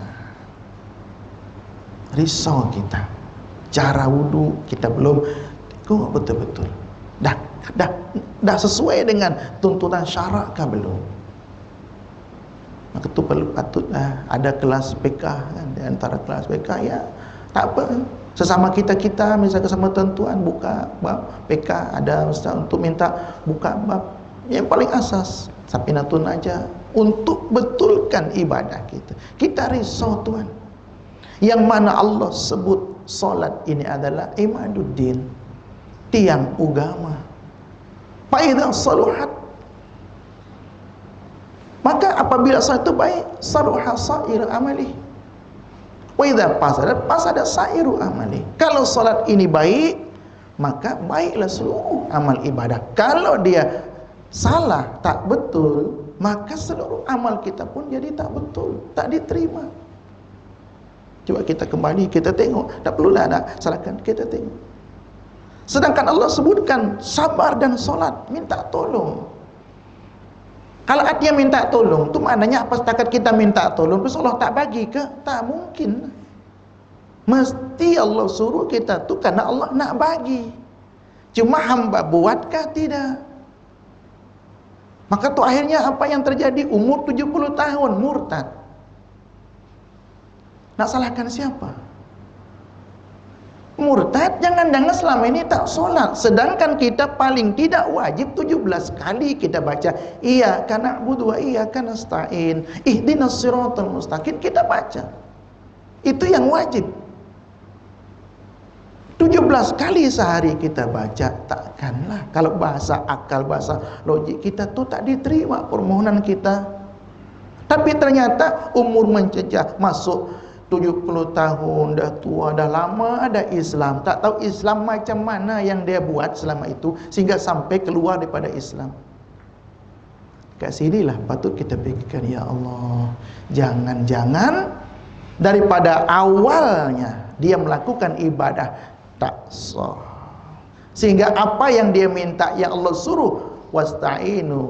risau kita, cara wudu kita belum betul-betul dah sesuai dengan tuntutan syarak kah belum. Maka tu patutlah ada kelas PK kan, di antara kelas PK, ya tak apa, sesama kita misalnya sama tuan-tuan buka bab PK, ada ustaz untuk minta buka bab yang paling asas Safinatun aja untuk betulkan ibadah kita. Kita risau tuan, yang mana Allah sebut solat ini adalah imaduddin, tiang agama. Fa idza saluhat, maka apabila solat itu baik, saluha sair amali. Wa idza fasada sairu amali. Kalau solat ini baik, maka baiklah seluruh amal ibadah. Kalau dia salah, tak betul, maka seluruh amal kita pun jadi tak betul, tak diterima. Coba kita kembali, kita tengok, tak perlulah nak salahkan, kita tengok. Sedangkan Allah sebutkan sabar dan solat, minta tolong. Kalau artinya minta tolong, tu maknanya apa setakat kita minta tolong, terus Allah tak bagi ke? Tak mungkin. Mesti Allah suruh kita tu kerana Allah nak bagi. Cuma hamba buatkah? Tidak. Maka tuh akhirnya apa yang terjadi? Umur 70 tahun murtad. Nak salahkan siapa? Murtad jangan-jangan selama ini tak sholat, sedangkan kita paling tidak wajib 17 kali kita baca iyyaka na'budu wa iyyaka nasta'in ihdinas siratal mustaqim, kita baca. Itu yang wajib. 17 kali sehari kita baca, takkanlah kalau bahasa akal, bahasa logik kita tuh tak diterima permohonan kita. Tapi ternyata umur mencecah, masuk 70 tahun, dah tua, dah lama ada Islam, tak tahu Islam macam mana yang dia buat selama itu sehingga sampai keluar daripada Islam. Kat sinilah patut kita fikirkan, ya Allah, jangan-jangan daripada awalnya dia melakukan ibadah tak sah, sehingga apa yang dia minta, yang Allah suruh wasta'inu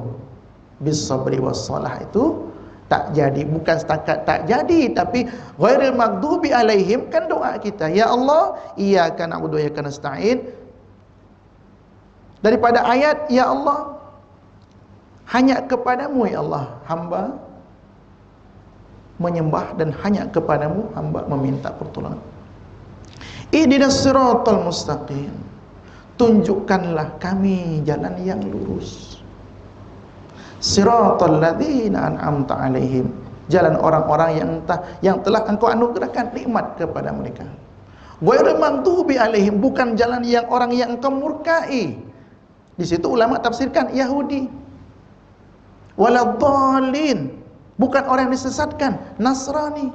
bis sabri was salah, itu tak jadi. Bukan setakat tak jadi, tapi ghairil maghdubi alaihim, kan doa kita, ya Allah iyyaka na'budu wa iyyaka nasta'in. Daripada ayat, ya Allah, hanya kepadamu ya Allah hamba menyembah, dan hanya kepadamu hamba meminta pertolongan. Ihdinas siratal mustaqim, tunjukkanlah kami jalan yang lurus. Siratal ladzina an'amta alaihim, jalan orang-orang yang telah engkau anugerahkan nikmat kepada mereka. Ghairil maghdubi alaihim, bukan jalan yang orang yang engkau murkai. Di situ ulama tafsirkan Yahudi. Waladhdallin, bukan orang yang disesatkan, Nasrani.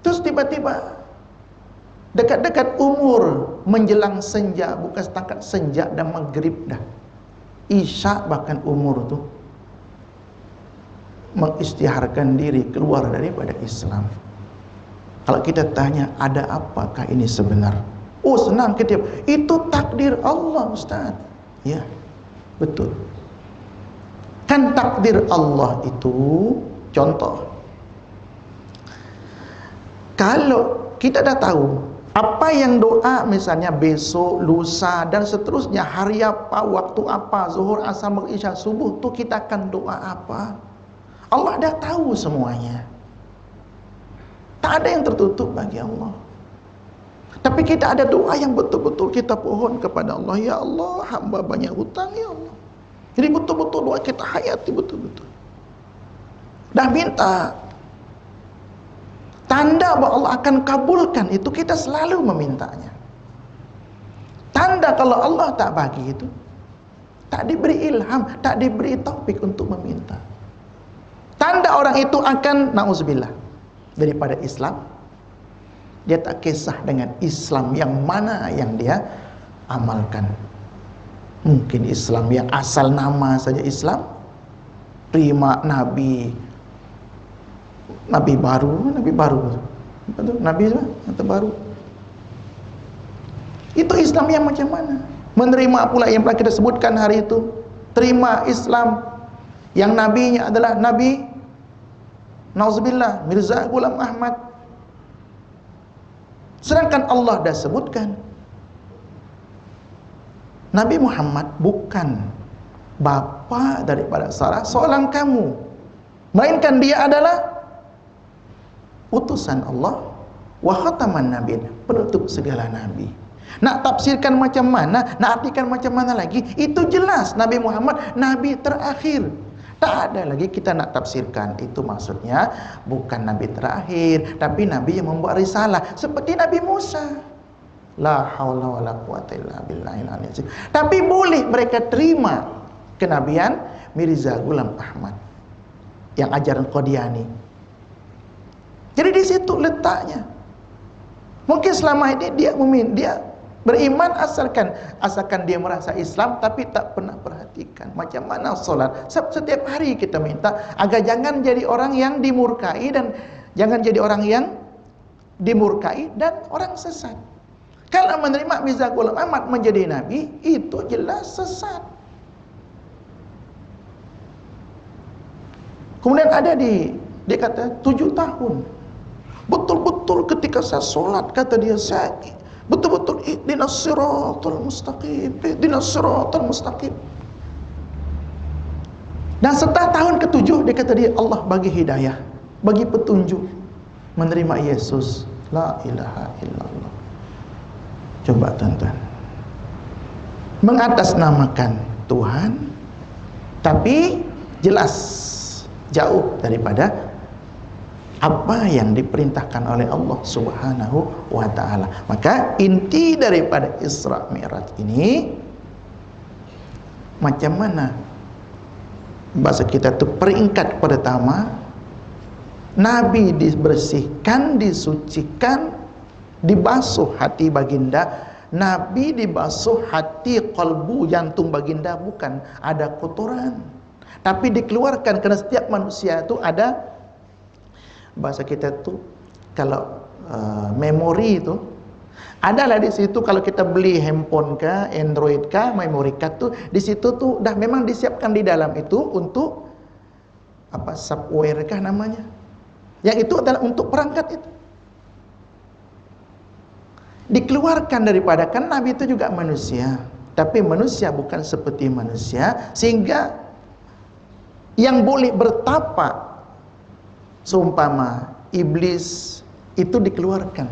Terus tiba-tiba dekat-dekat umur menjelang senja, bukan setakat senja dan maghrib dah, Isya bahkan umur tu mengisytiharkan diri keluar daripada Islam. Kalau kita tanya, ada apakah ini sebenar? Oh, senang kita, itu takdir Allah, Ustaz. Ya, betul. Kan takdir Allah itu, contoh, kalau kita dah tahu apa yang doa, misalnya besok, lusa dan seterusnya, hari apa, waktu apa, zuhur, asar, maghrib, isya, subuh, tu kita akan doa apa, Allah dah tahu semuanya. Tak ada yang tertutup bagi Allah. Tapi kita ada doa yang betul-betul kita pohon kepada Allah, ya Allah, hamba banyak hutang ya Allah. Jadi betul-betul doa kita hayati betul-betul. Dah minta, tanda bahwa Allah akan kabulkan itu kita selalu memintanya. Tanda kalau Allah tak bagi itu, tak diberi ilham, tak diberi taufik untuk meminta. Tanda orang itu akan na'udzubillah daripada Islam, dia tak kisah dengan Islam yang mana yang dia amalkan. Mungkin Islam yang asal nama saja Islam, terima Nabi baru, Nabi baru. Itu Islam yang macam mana? Menerima pula yang pernah kita sebutkan hari itu, terima Islam yang nabinya adalah Nabi, nauzubillah, Mirza Ghulam Ahmad. Sedangkan Allah dah sebutkan Nabi Muhammad bukan bapa daripada salah seorang kamu, melainkan dia adalah utusan Allah, wa khataman nabiin, penutup segala nabi. Nak tafsirkan macam mana, nak artikan macam mana lagi, itu jelas Nabi Muhammad nabi terakhir. Tak ada lagi kita nak tafsirkan itu maksudnya bukan nabi terakhir, tapi nabi yang membawa risalah seperti Nabi Musa. La haula wala quwata illa billahil aliyyil azim. Tapi boleh mereka terima kenabian Mirza Ghulam Ahmad yang ajaran Qadiani. Jadi di situ letaknya. Mungkin selama ini dia beriman asalkan dia merasa Islam, tapi tak pernah perhatikan macam mana solat. Setiap hari kita minta agar jangan jadi orang yang dimurkai dan jangan jadi orang yang dimurkai dan orang sesat. Kalau menerima Mirza Ghulam Ahmad menjadi nabi, itu jelas sesat. Kemudian ada dia kata 7 tahun. Betul-betul ketika saya solat, kata dia, saya betul-betul ihdinas siratal mustaqim, ihdinas siratal mustaqim. Dan setelah tahun ke-7 dia kata dia Allah bagi hidayah, bagi petunjuk, menerima Yesus. La ilaha illallah. Coba tuan-tuan, mengatasnamakan Tuhan tapi jelas jauh daripada apa yang diperintahkan oleh Allah Subhanahu wa ta'ala. Maka inti daripada Isra Mi'raj ini, macam mana bahasa kita tu peringkat pertama, Nabi dibersihkan, disucikan, dibasuh hati baginda. Nabi dibasuh hati, qalbu, jantung baginda, bukan ada kotoran, tapi dikeluarkan. Kerana setiap manusia itu ada, bahasa kita tu kalau memori itu adalah di situ. Kalau kita beli handphone kah, Android kah, memory card tu di situ tu dah memang disiapkan di dalam itu untuk apa, software kah namanya, yang itu adalah untuk perangkat itu dikeluarkan daripada. Kan Nabi itu juga manusia, tapi manusia bukan seperti manusia, sehingga yang boleh bertapak seumpama iblis itu dikeluarkan,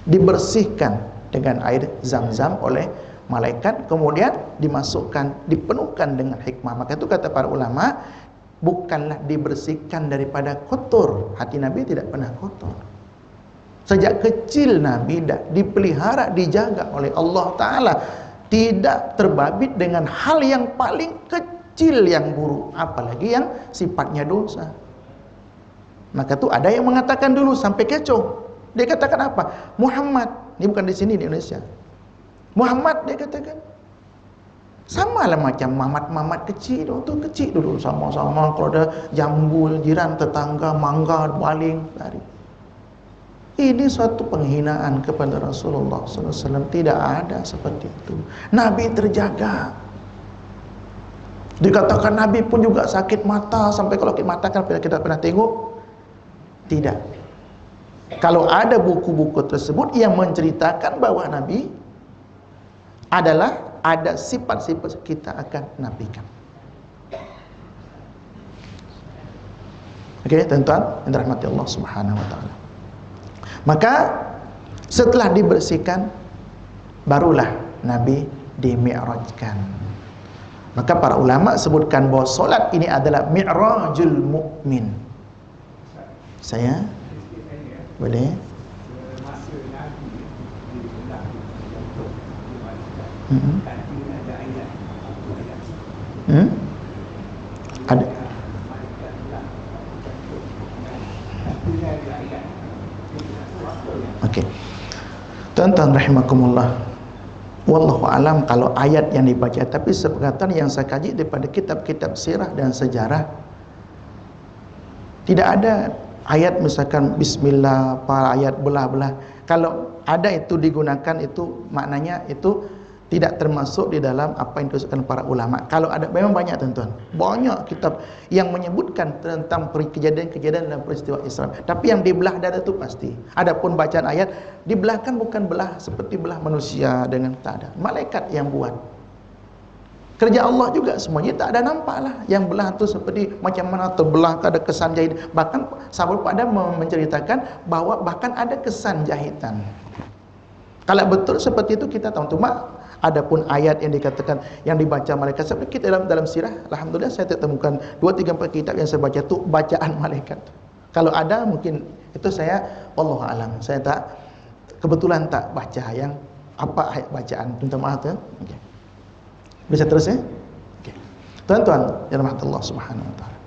dibersihkan dengan air zam-zam oleh malaikat, kemudian dimasukkan, dipenuhkan dengan hikmah. Maka itu kata para ulama, bukanlah dibersihkan daripada kotor. Hati Nabi tidak pernah kotor. Sejak kecil Nabi dah dipelihara, dijaga oleh Allah Ta'ala, tidak terbabit dengan hal yang paling kecil yang buruk, apalagi yang sifatnya dosa. Maka tu ada yang mengatakan dulu sampai kecoh. Dia katakan apa? Muhammad, ini bukan di sini di Indonesia. Muhammad, dia katakan, samalah macam mamat-mamat kecil tu, kecil dulu sama-sama kalau ada jambul, jiran, tetangga, mangga, baling, lari. Ini suatu penghinaan kepada Rasulullah SAW. Tidak ada seperti itu. Nabi terjaga. Dikatakan Nabi pun juga sakit mata, sampai kalau sakit mata kan kita pernah tengok. Tidak. Kalau ada buku-buku tersebut yang menceritakan bahwa Nabi adalah ada sifat-sifat kita akan nafikan. Okey, tuan-tuan yang dirahmati Allah Subhanahu wa taala. Maka setelah dibersihkan, barulah Nabi dimi'rajkan. Maka para ulama sebutkan bahawa solat ini adalah mi'rajul mukmin. Saya boleh? Ada. Okey. Tuan-tuan rahimakumullah. Wallahu alam kalau ayat yang dibaca, tapi sepengetahuan yang saya kaji daripada kitab-kitab sirah dan sejarah, tidak ada ayat misalkan bismillah, para ayat belah-belah. Kalau ada itu digunakan, itu maknanya itu tidak termasuk di dalam apa yang dituliskan para ulama. Kalau ada, memang banyak tuan-tuan, banyak kitab yang menyebutkan tentang kejadian-kejadian dalam peristiwa Isra. Tapi yang dibelah dada itu pasti. Adapun bacaan ayat dibelahkan bukan belah seperti belah manusia dengan tak ada. Malaikat yang buat. Kerja Allah juga semuanya tak ada nampak lah. Yang belah itu seperti macam mana terbelah, ada kesan jahit. Bahkan sahabat pada menceritakan bahawa bahkan ada kesan jahitan. Kalau betul seperti itu kita tahu. Cuma adapun ayat yang dikatakan yang dibaca malaikat, seperti kita dalam sirah, alhamdulillah saya temukan 2-3-4 kitab yang saya baca tu bacaan malaikat. Kalau ada mungkin itu saya wallahu alam. Saya tak kebetulan tak baca yang apa ayat bacaan. Minta maaf tu. Okey. Bisa terus ya? Okey. Tuan-tuan yang dirahmati Allah Subhanahu wa taala.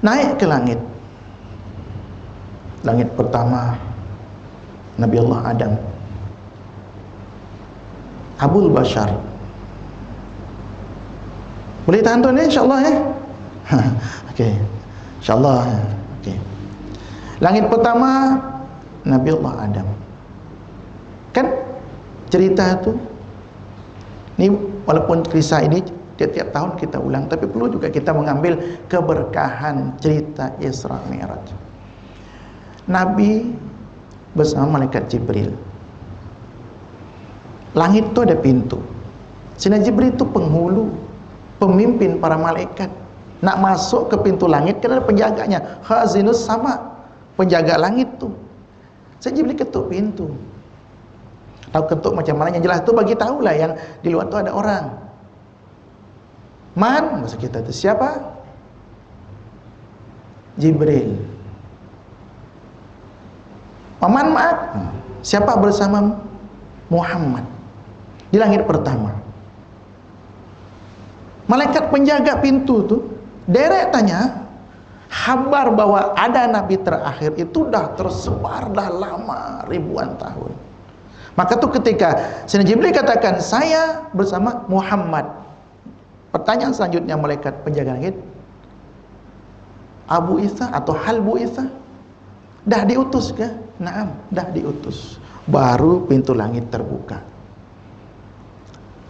Naik ke langit. Langit pertama Nabi Allah Adam, Abul Bashar. Boleh tahan tuan ya, insya-Allah ya. Okey. Insya-Allah. Okey. Langit pertama Nabi Allah Adam. Kan cerita tu ni, walaupun kisah ini tiap-tiap tahun kita ulang, tapi perlu juga kita mengambil keberkahan cerita Isra Mi'raj. Nabi bersama malaikat Jibril. Langit tu ada pintu. Sayyidina Jibril itu penghulu, pemimpin para malaikat. Nak masuk ke pintu langit kan ada penjaganya, khazinus sama, penjaga langit tuh. Sayyidina Jibril ketuk pintu. Tahu ketuk macam mana, yang jelas itu bagi tahulah yang di luar itu ada orang. Man, bahasa kita itu siapa? Jibril. Paman maaf, siapa bersama Muhammad di langit pertama. Malaikat penjaga pintu tuh derek tanya, kabar bahwa ada nabi terakhir itu dah tersebar dah lama, ribuan tahun. Maka tuh ketika Sayyidina Jibril katakan saya bersama Muhammad, pertanyaan selanjutnya malaikat penjaga langit, Abu Isa atau Halbu Isa dah diutus ke? Naam, dah diutus. Baru pintu langit terbuka.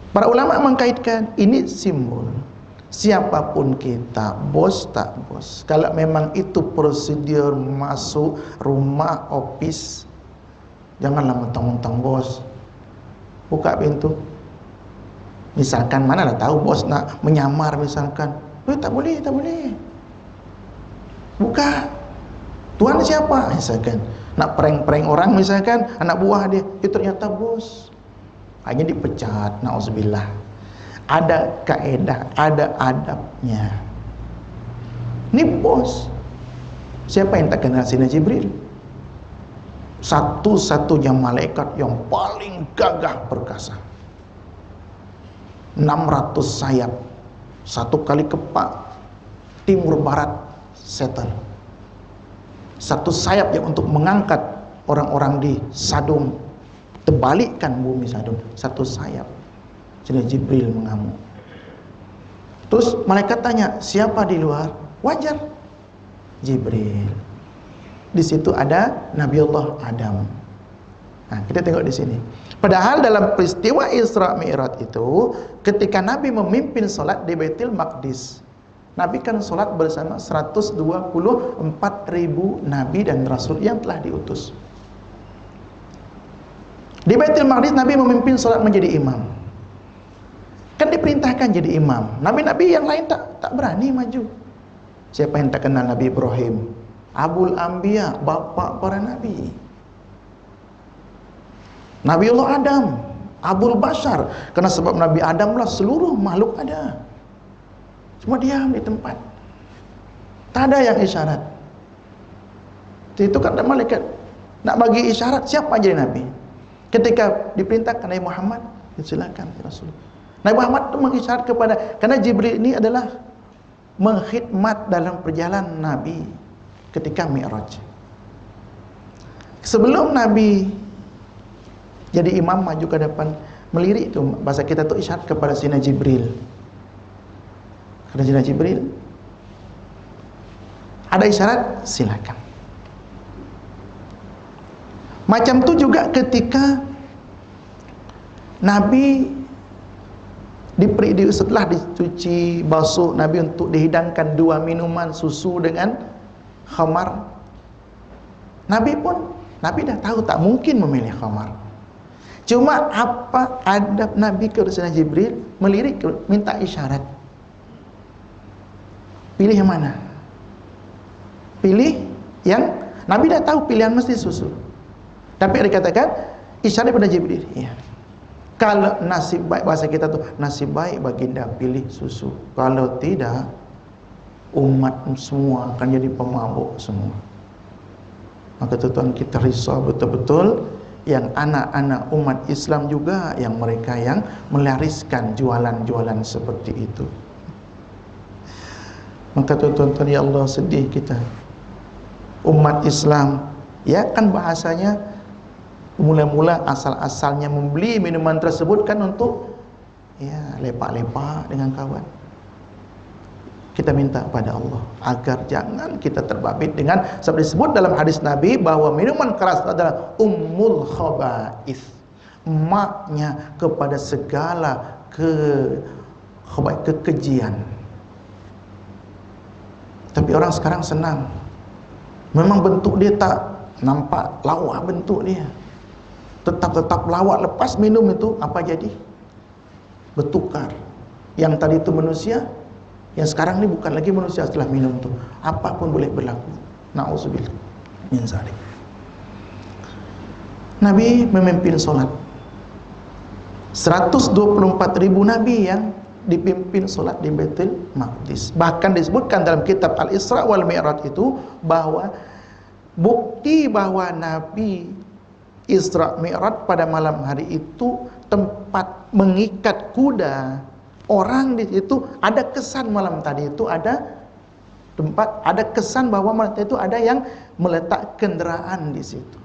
Para ulama mengkaitkan ini simbol. Siapapun kita, bos tak bos, kalau memang itu prosedur masuk rumah, office, janganlah mentang-mentang bos buka pintu. Misalkan mana lah tahu bos nak menyamar misalkan, tak boleh, tak boleh. Buka. Tuan siapa? Misalkan nak prank-prank orang, misalkan anak buah dia, itu ternyata bos. Hanya dipecat, na'udzubillah. Ada kaedah, ada adabnya. Ini bos. Siapa yang tak kenal Sayyidina Jibril? Satu-satunya malaikat yang paling gagah perkasa. 600 sayap, satu kali kepak, timur barat settle. Satu sayap yang untuk mengangkat orang-orang di Sadum, terbalikkan bumi Sadum, satu sayap. Jadi Jibril mengamuk. Terus malaikat tanya, siapa di luar? Wajar, Jibril. Di situ ada Nabiullah Adam. Nah, kita tengok di sini. Padahal dalam peristiwa Isra Mi'raj itu, ketika Nabi memimpin solat di Baitul Maqdis, Nabi kan solat bersama 124.000 Nabi dan Rasul yang telah diutus. Di Baitul Maqdis Nabi memimpin solat menjadi imam. Kan diperintahkan jadi imam. Nabi-nabi yang lain tak berani maju. Siapa yang tak kenal Nabi Ibrahim? Abul Anbiya, bapa para nabi. Nabiullah Adam, Abul Bashar. Karena sebab Nabi Adam lah seluruh makhluk ada. Semua diam di tempat. Tak ada yang isyarat. Itu kata malaikat nak bagi isyarat siapa jadi nabi. Ketika diperintahkan Nabi Muhammad, silakan ya Rasul. Nabi Muhammad itu mengisyarat kepada, karena Jibril ini adalah mengkhidmat dalam perjalanan Nabi ketika Mi'raj. Sebelum Nabi jadi imam maju ke depan, melirik itu bahasa kita tuh isyarat kepada Sayyidina Jibril. Karena Sayyidina Jibril ada isyarat, silakan. Macam tu juga ketika Nabi setelah dicuci basuh, Nabi untuk dihidangkan dua minuman, susu dengan khamar. Nabi dah tahu tak mungkin memilih khamar. Cuma apa adab Nabi ke Sayyidina Jibril, melirik minta isyarat. Pilih yang mana? Pilih yang Nabi dah tahu pilihan mesti susu. Tapi dikatakan isyarat pada Jibril. Ya. Kalau nasib baik, bahasa kita tuh nasib baik baginda pilih susu. Kalau tidak, umat semua akan jadi pemabuk semua. Maka tuan kita risau betul-betul yang anak-anak umat Islam juga, yang mereka yang melariskan jualan-jualan seperti itu. Maka tuan-tuan ya Allah, sedih kita. Umat Islam, ya kan bahasanya mula-mula asal-asalnya membeli minuman tersebut kan untuk ya lepak-lepak dengan kawan. Kita minta pada Allah agar jangan kita terbabit dengan seperti disebut dalam hadis Nabi bahwa minuman keras adalah ummul khaba'is, emaknya kepada segala kekejian. Tapi orang sekarang senang. Memang bentuk dia tak nampak lawak bentuk dia. Tetap lawak, lepas minum itu apa jadi? bertukar. Yang tadi itu manusia, yang sekarang ini bukan lagi manusia setelah minum tuh. Apapun boleh berlaku. Na'udzubillah min zalik. Nabi memimpin solat. 124.000 nabi yang dipimpin solat di Baitul Maqdis. Bahkan disebutkan dalam kitab Al-Isra wal Mi'raj itu bahwa bukti bahwa Nabi Isra Mi'raj pada malam hari itu tempat mengikat kuda orang di situ, ada kesan malam tadi itu ada tempat, ada kesan bahwa malam tadi itu ada yang meletak kendaraan di situ.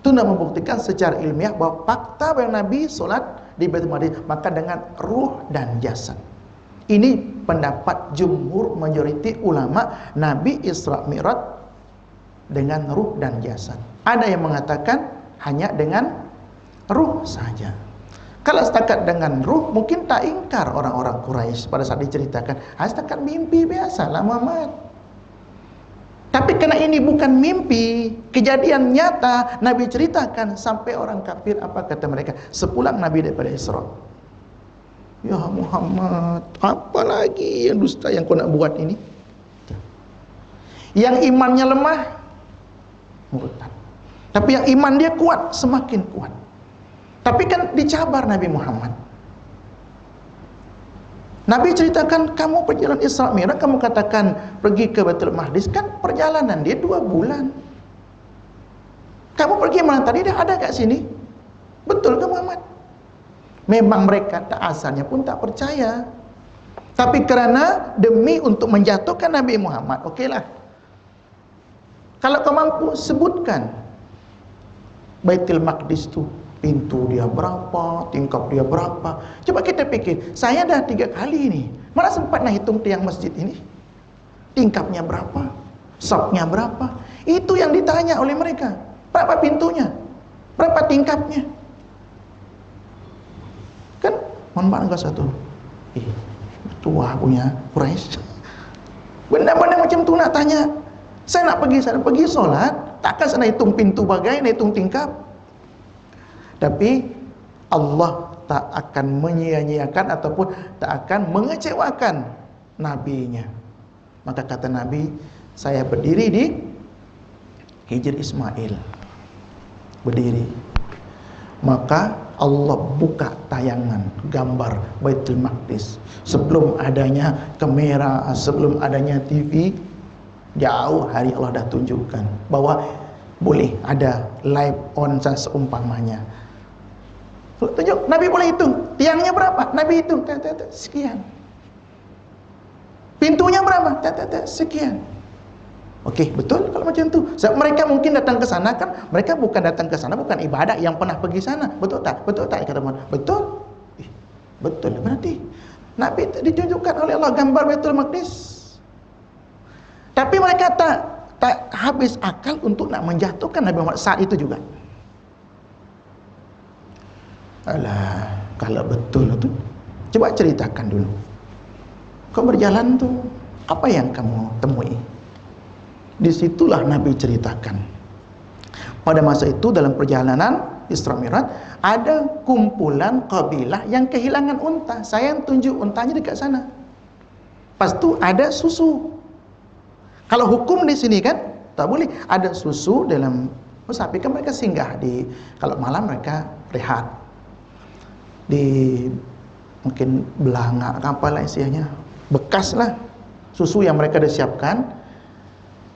Itu nak membuktikan secara ilmiah bahwa fakta bahwa Nabi solat di Baitul Maqdis maka dengan ruh dan jasad. Ini pendapat jumhur majoriti ulama, Nabi Isra Mi'raj dengan ruh dan jasad. Ada yang mengatakan hanya dengan ruh saja. Kalau setakat dengan ruh mungkin tak ingkar orang-orang Quraisy pada saat diceritakan, setakat mimpi biasa lah Muhammad. Tapi karena ini bukan mimpi, kejadian nyata, Nabi ceritakan sampai orang kafir apa kata mereka sepulang Nabi daripada Isra. Ya Muhammad, apa lagi yang dusta yang kau nak buat ini? Yang imannya lemah, murtad. Tapi yang iman dia kuat, semakin kuat. Tapi kan dicabar Nabi Muhammad. Nabi ceritakan kamu perjalanan Isra Mi'raj, kamu katakan pergi ke Baitul Maqdis, kan perjalanan dia 2 bulan. Kamu pergi malam tadi dia ada kat sini. Betul ke Muhammad? Memang mereka tak asalnya pun tak percaya. Tapi kerana demi untuk menjatuhkan Nabi Muhammad, okeylah. Kalau kau mampu sebutkan Baitul Maqdis tu, pintu dia berapa, tingkap dia berapa. Coba kita fikir, saya dah 3 kali ni, mana sempat nak hitung tiang masjid ini? Tingkapnya berapa? Safnya berapa? Itu yang ditanya oleh mereka. Berapa pintunya? Berapa tingkapnya? Kan, mohon maaf kau satu. Tua punya Quraisy. Benda-benda macam tu nak tanya. Saya nak pergi sana, pergi solat, takkan saya nak hitung pintu bagai, nak hitung tingkap. Tapi Allah tak akan menyia-nyiakan ataupun tak akan mengecewakan nabinya. Maka kata Nabi, saya berdiri di Hijr Ismail, berdiri, maka Allah buka tayangan gambar Baitul Maqdis. Sebelum adanya kamera, sebelum adanya TV, jauh hari Allah dah tunjukkan bahwa boleh ada live on seumpamanya. Tunjuk, Nabi boleh hitung tiangnya berapa, Nabi hitung sekian, pintunya berapa, sekian. Okey, betul kalau macam tu. Sebab mereka mungkin datang ke sana kan, mereka bukan datang ke sana bukan ibadat yang pernah pergi sana. Betul tak? Betul tak kata Muhammad? Betul. Betul berarti Nabi ditunjukkan oleh Allah gambar Baitul Maqdis. Tapi mereka tak habis akal untuk nak menjatuhkan Nabi Muhammad saat itu juga. Alah, kalau betul itu, coba ceritakan dulu. Kau berjalan tu, apa yang kamu temui? Disitulah Nabi ceritakan. Pada masa itu dalam perjalanan Isra Mi'raj ada kumpulan kabilah yang kehilangan unta. Saya yang tunjuk untanya dekat sana. Lepas tu ada susu. Kalau hukum di sini kan tak boleh ada susu dalam sapi, kan mereka singgah di, kalau malam mereka rehat di mungkin belangak apalah istilahnya, bekas lah susu yang mereka dah siapkan.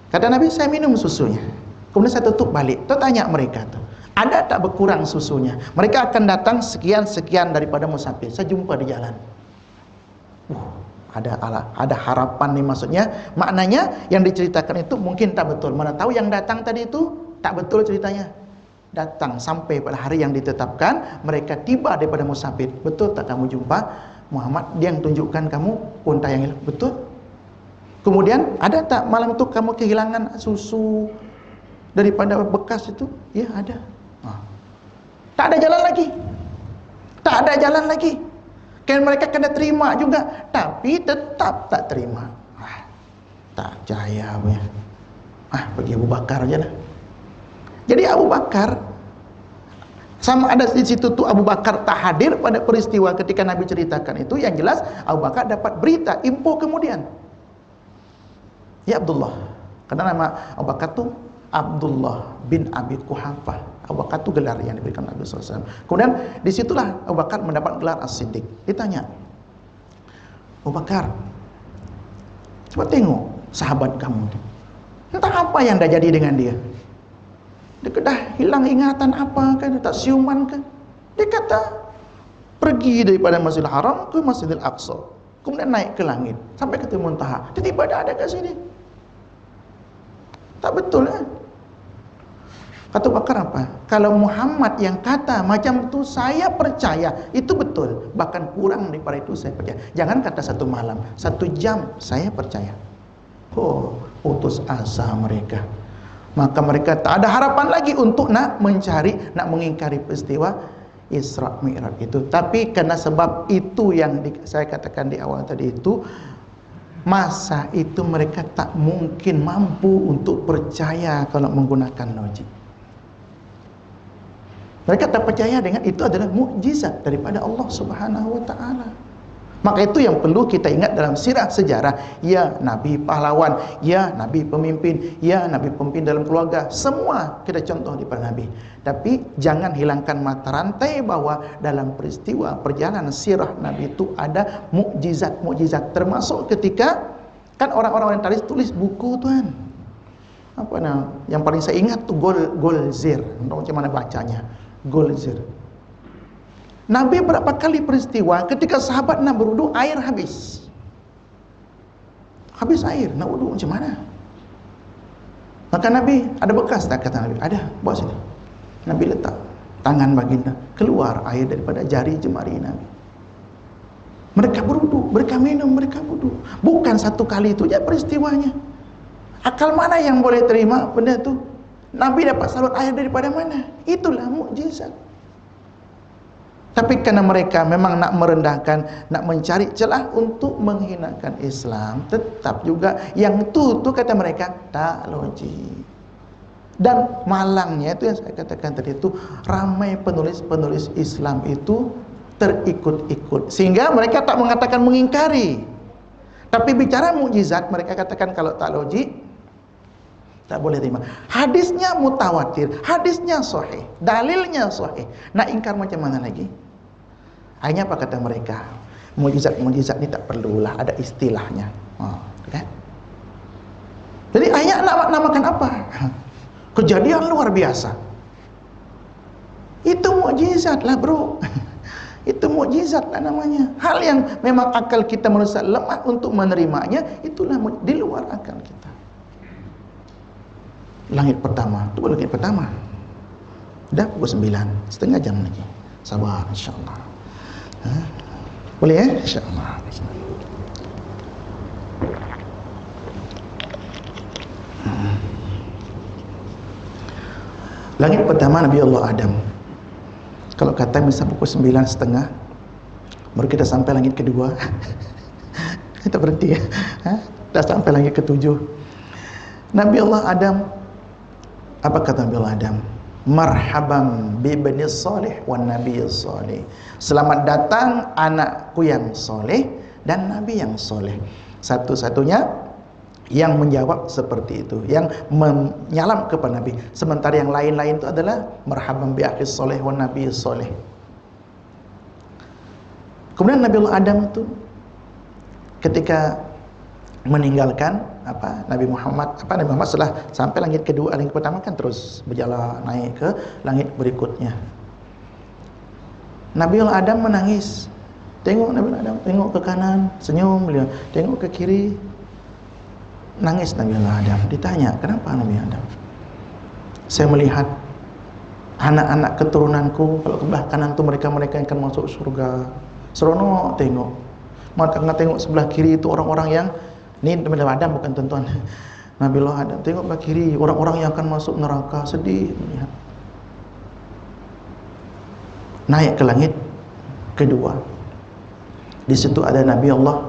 Kata Nabi, saya minum susunya, kemudian saya tutup balik. Tuh tanya mereka tuh, ada tak berkurang susunya? Mereka akan datang sekian-sekian daripada musafir. Saya jumpa di jalan. Ada harapan nih, maksudnya maknanya yang diceritakan itu mungkin tak betul. Mana tahu yang datang tadi itu tak betul ceritanya. Datang sampai pada hari yang ditetapkan, mereka tiba daripada musafir. Betul tak kamu jumpa Muhammad, dia yang tunjukkan kamu unta yang hilang? Betul. Kemudian ada tak malam itu kamu kehilangan susu daripada bekas itu? Ya ada. Tak ada jalan lagi. Tak ada jalan lagi. Kan mereka kena terima juga, tapi tetap tak terima. Tak percaya punya. Pergi Abu Bakar aja lah. Jadi Abu Bakar Sama ada di situ tuh Abu Bakar tak hadir pada peristiwa ketika Nabi ceritakan itu. Yang jelas Abu Bakar dapat berita, info kemudian. Ya Abdullah. Karena nama Abu Bakar tuh Abdullah bin Abi Quhafah. Abu Bakar itu gelar yang diberikan Nabi SAW. Kemudian disitulah Abu Bakar mendapat gelar As-Siddiq. Ditanya, Abu Bakar, coba tengok sahabat kamu tuh. Entah apa yang dah jadi dengan dia. Dia dah hilang ingatan apa kan, tak siuman kan. Dia kata pergi daripada Masjidil Haram ke Masjidil Aqsa, kemudian naik ke langit sampai ke Muntaha. Tiba-tiba ada kat sini. Tak betul kan? Kata Bakar apa? Kalau Muhammad yang kata macam tu saya percaya, itu betul. Bahkan kurang daripada itu saya percaya. Jangan kata 1 malam, 1 jam saya percaya. Oh, putus asa mereka. Maka mereka tak ada harapan lagi untuk nak mencari, nak mengingkari peristiwa Isra Mi'raj itu. Tapi karena sebab itu yang saya katakan di awal tadi itu, masa itu mereka tak mungkin mampu untuk percaya kalau menggunakan logik. Mereka tak percaya dengan itu adalah mukjizat daripada Allah Subhanahu wa taala. Maka itu yang perlu kita ingat dalam sirah sejarah. Ya Nabi pahlawan, ya Nabi pemimpin, ya Nabi pemimpin dalam keluarga, semua kita contoh daripada Nabi. Tapi jangan hilangkan mata rantai bahwa dalam peristiwa perjalanan sirah Nabi itu ada mukjizat-mukjizat. Termasuk ketika kan orang-orang yang tadi tulis buku tuan. Apa nama? Yang paling saya ingat tuh Golzir. Macam mana bacanya? Golzir. Nabi berapa kali peristiwa ketika sahabat nak berwudu air habis. Habis air, nak wudu macam mana? Maka Nabi, ada bekas tak kata Nabi? Ada, bawa sini. Nabi letak tangan baginda, keluar air daripada jari jemari Nabi. Mereka berwudu, mereka minum, mereka wudu. Bukan 1 kali itu je peristiwanya. Akal mana yang boleh terima benda tu? Nabi dapat salut air daripada mana? Itulah mukjizat. Tapi kerana mereka memang nak merendahkan, nak mencari celah untuk menghinakan Islam, tetap juga yang tu kata mereka tak logik. Dan malangnya itu yang saya katakan tadi itu, ramai penulis-penulis Islam itu terikut-ikut sehingga mereka tak mengatakan mengingkari. Tapi bicara mukjizat mereka katakan kalau tak logik tak boleh terima. Hadisnya mutawatir, hadisnya sahih, dalilnya sahih. Nak ingkar macam mana lagi? Hanya apa kata mereka? Mukjizat-mukjizat ni tak perlulah ada istilahnya. Kan? Jadi ayat nak namakan apa? Kejadian luar biasa. Itu mukjizat lah bro. Itu mukjizat lah namanya. Hal yang memang akal kita manusia lemah untuk menerimanya, itulah di luar akal kita. Langit pertama, itu langit pertama. Dah pukul 9, setengah jam lagi. Sabar insyaAllah. Boleh ya? InsyaAllah. Langit pertama Nabi Allah Adam. Kalau kata misal pukul 9.30, baru kita sampai langit kedua. Kita berhenti ya. Dah sampai langit ke-7. Nabi Allah Adam, apa kata Nabi Allah Adam? Marhaban bi bani salih wan nabi salih. Selamat datang anakku yang soleh dan nabi yang soleh. Satu-satunya yang menjawab seperti itu, yang menyalam kepada Nabi. Sementara yang lain-lain itu adalah marhaban bi akhi soleh wan nabi soleh. Kemudian Nabi Allah Adam itu ketika meninggalkan Nabi Muhammad setelah sampai langit kedua, langit pertama kan terus berjalan naik ke langit berikutnya. Nabi Adam menangis. Tengok Nabi Adam, tengok ke kanan, senyum beliau. Tengok ke kiri, nangis Nabi Adam. Ditanya, kenapa Nabi Adam? Saya melihat anak-anak keturunanku, kalau ke belah kanan tu mereka yang akan masuk surga. Seronok tengok. Maka tengok sebelah kiri itu orang-orang yang ni Nabi Adam bukan tuan-tuan. Nabi Adam tengok belah kiri orang-orang yang akan masuk neraka, sedih melihat. Naik ke langit kedua. Di situ ada Nabi Allah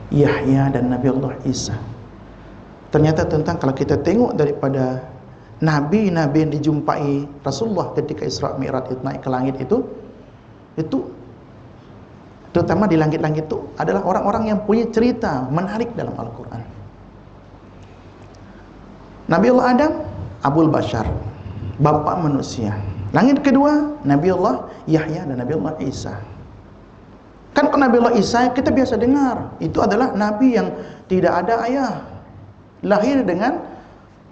Yahya dan Nabi Allah Isa. Ternyata tentang kalau kita tengok daripada nabi-nabi yang dijumpai Rasulullah ketika Isra Mi'raj itu naik ke langit itu terutama di langit-langit itu adalah orang-orang yang punya cerita menarik dalam Al-Quran. Nabiullah Adam, Abul Bashar, bapa manusia. Langit kedua, Nabiullah Yahya dan Nabiullah Isa. Kan Nabiullah Isa kita biasa dengar, itu adalah nabi yang tidak ada ayah, lahir dengan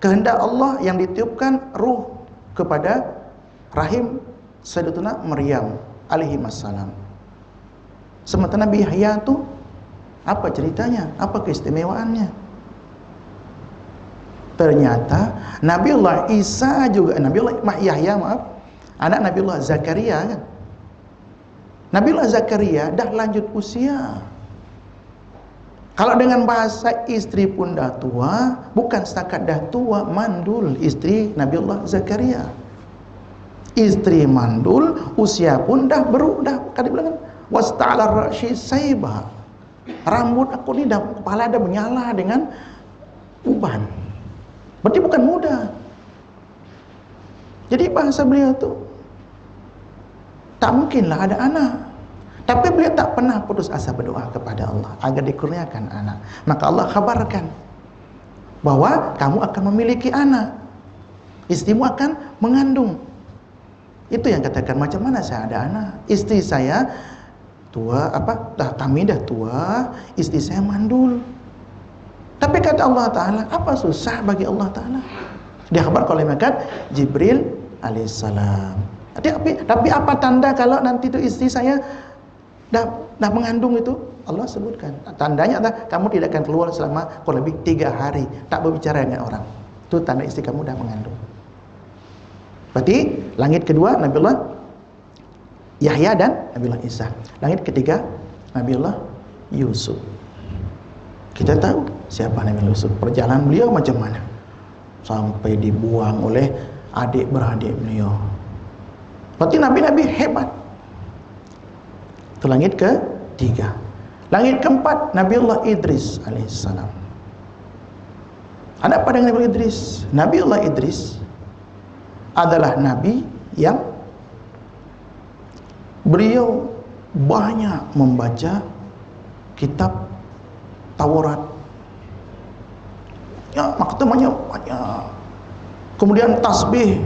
kehendak Allah yang ditiupkan ruh kepada rahim Sayyidatuna Maryam alaihi wassalam. Sementara Nabi Yahya itu apa ceritanya? Apa keistimewaannya? Ternyata Nabiullah Isa juga, Nabiullah Yahya anak Nabiullah Zakaria kan. Nabiullah Zakaria dah lanjut usia. Kalau dengan bahasa istri pun dah tua, bukan setakat dah tua, mandul istri Nabiullah Zakaria. Istri mandul, usia pun dah kan dibilang wasta'ala ra'syi saiba. Rambut aku ni dah, kepala dah menyala dengan uban. Berarti bukan muda. Jadi bahasa beliau tu tak mungkinlah ada anak. Tapi beliau tak pernah putus asa berdoa kepada Allah agar dikurniakan anak. Maka Allah khabarkan bahwa kamu akan memiliki anak, istrimu akan mengandung. Itu yang katakan, macam mana saya ada anak? Istri saya tua, kami dah tua, istri saya mandul. Tapi kata Allah Ta'ala, apa susah bagi Allah Ta'ala? Dia khabar oleh malaikat Jibril alaihissalam. Tapi apa tanda kalau nanti itu istri saya dah mengandung itu? Allah sebutkan. Tandanya adalah kamu tidak akan keluar selama kurang lebih 3 hari, tak berbicara dengan orang. Itu tanda istri kamu dah mengandung. Berarti langit kedua Nabiullah Yahya dan Nabiullah Isa. Langit ketiga Nabiullah Yusuf. Kita tahu siapa Nabiullah Yusuf, perjalanan beliau macam mana, sampai dibuang oleh adik beradik beliau. Berarti nabi-nabi hebat. Itu langit ketiga. Langit keempat Nabiullah Idris alaihissalam. Ada apa dengan Nabiullah Idris? Nabiullah Idris adalah nabi yang beliau banyak membaca kitab Taurat. Ya, maktamahnya banyak. Kemudian tasbih,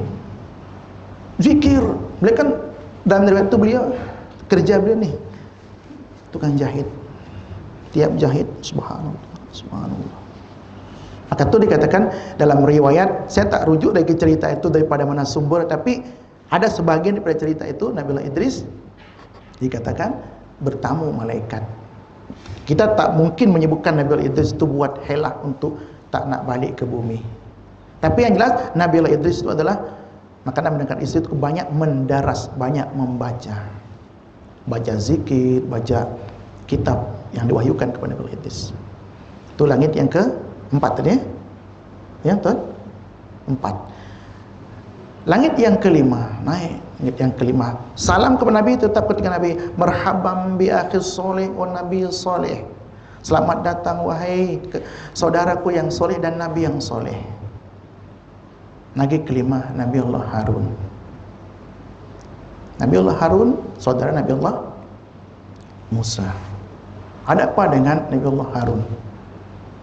zikir. Beliau kan dalam riwayat itu beliau kerja beliau nih tukang jahit. Tiap jahit subhanallah. Maka itu dikatakan dalam riwayat, saya tak rujuk dari cerita itu daripada mana sumber, tapi ada sebagian daripada cerita itu Nabiullah Idris dikatakan bertamu malaikat. Kita tak mungkin menyebutkan Nabiullah Idris itu buat helah untuk tak nak balik ke bumi. Tapi yang jelas Nabiullah Idris itu adalah, maka Nabi dengan istri itu banyak mendaras, banyak membaca. Baca zikir, baca kitab yang diwahyukan kepada Nabiullah Idris. Itu langit yang keempat tadi ya? Tuan? 4. Langit yang kelima, naik langit yang kelima. Salam kepada Nabi tetap ketika Nabi, marhaban bi akhi soleh wa nabi soleh. Selamat datang wahai saudaraku yang soleh dan nabi yang soleh. Langit kelima Nabiullah Harun. Nabiullah Harun saudara Nabiullah Musa. Ada apa dengan Nabiullah Harun?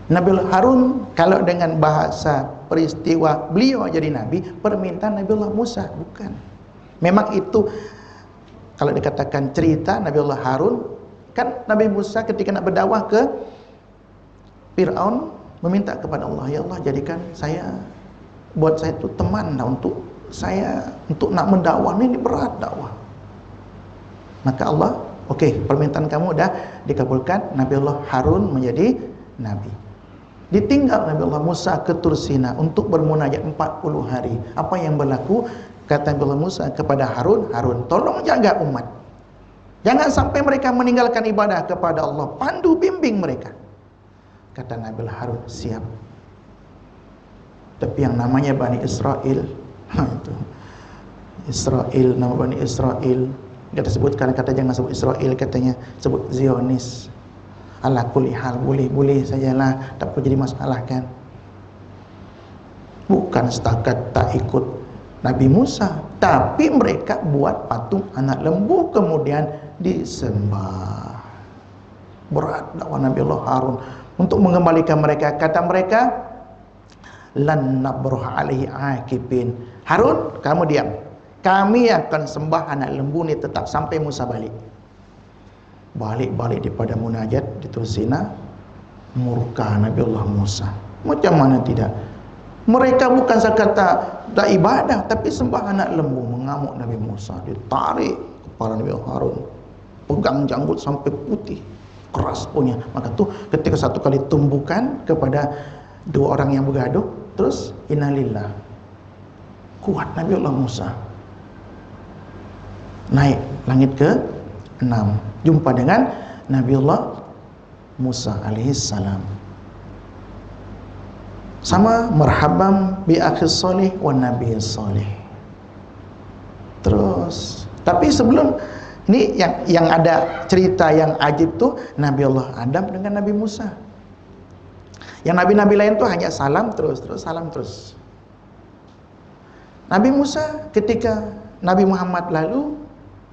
Nabiullah Harun kalau dengan bahasa peristiwa beliau jadi nabi, permintaan Nabiullah Musa, bukan. Memang itu kalau dikatakan cerita Nabiullah Harun, kan Nabi Musa ketika nak berdakwah ke Fir'aun meminta kepada Allah, ya Allah jadikan saya, buat saya itu teman untuk saya untuk nak mendakwah ini berat dakwah. Maka Allah, okey, permintaan kamu dah dikabulkan. Nabiullah Harun menjadi nabi. Ditinggal Nabiullah Musa ke Tursina untuk bermunajat 40 hari. Apa yang berlaku? Kata Nabiullah Musa kepada Harun, Harun tolong jaga umat, jangan sampai mereka meninggalkan ibadah kepada Allah, pandu bimbing mereka. Kata Nabiullah Harun, siap. Tapi yang namanya Bani Israel, itu Israel, nama Bani Israel kita sebutkan, kata jangan sebut Israel, katanya sebut Zionis. Ala kulli hal, boleh sajalah, tak perlu jadi masalah kan. Bukan setakat tak ikut Nabi Musa, tapi mereka buat patung anak lembu kemudian disembah. Berat dakwah Nabi Allah Harun untuk mengembalikan mereka. Kata mereka, lan nabruh alaihi akibin. Harun, kamu diam. Kami akan sembah anak lembu ni tetap sampai Musa balik. Balik-balik daripada munajat di Tur Sina, murka Nabi Allah Musa. Macam mana tidak? Mereka bukan sekata tak ibadah, tapi sembah anak lembu. Mengamuk Nabi Musa, ditarik kepala Nabi Harun, pegang janggut sampai putih, keras punya. Maka tu ketika satu kali tumbukan kepada dua orang yang bergaduh, terus innalillah, kuat Nabi Allah Musa. Naik langit ke 6, jumpa dengan Nabi Allah Musa alaihi salam. Sama marhaban bi akhis salih wan nabiy salih. Terus, tapi sebelum ini yang ada cerita yang ajib tu Nabi Allah Adam dengan Nabi Musa. Yang nabi-nabi lain tu hanya salam terus salam terus. Nabi Musa ketika Nabi Muhammad lalu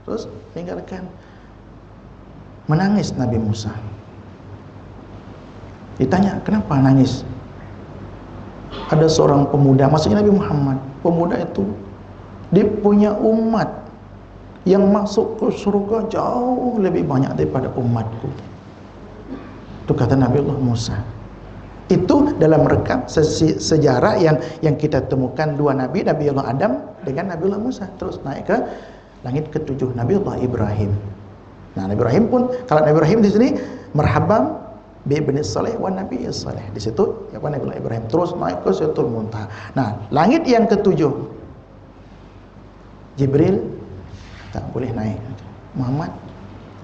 terus tinggalkan, menangis Nabi Musa. Ditanya, kenapa nangis? Ada seorang pemuda, maksudnya Nabi Muhammad. Pemuda itu dia punya umat yang masuk ke surga jauh lebih banyak daripada umatku. Itu kata Nabi Allah Musa. Itu dalam rekam sejarah yang kita temukan dua nabi, Nabi Allah Adam dengan Nabi Allah Musa. Terus naik ke langit ke-7, Nabi Allah Ibrahim. Nah, Nabi Ibrahim pun, kalau Nabi Ibrahim di sini marhaban bi ibni salih wa nabi salih. Di situ ya Nabi Allah Ibrahim terus naik ke Sidratul Muntaha. Nah, langit yang ke-7 Jibril tak boleh naik. Muhammad,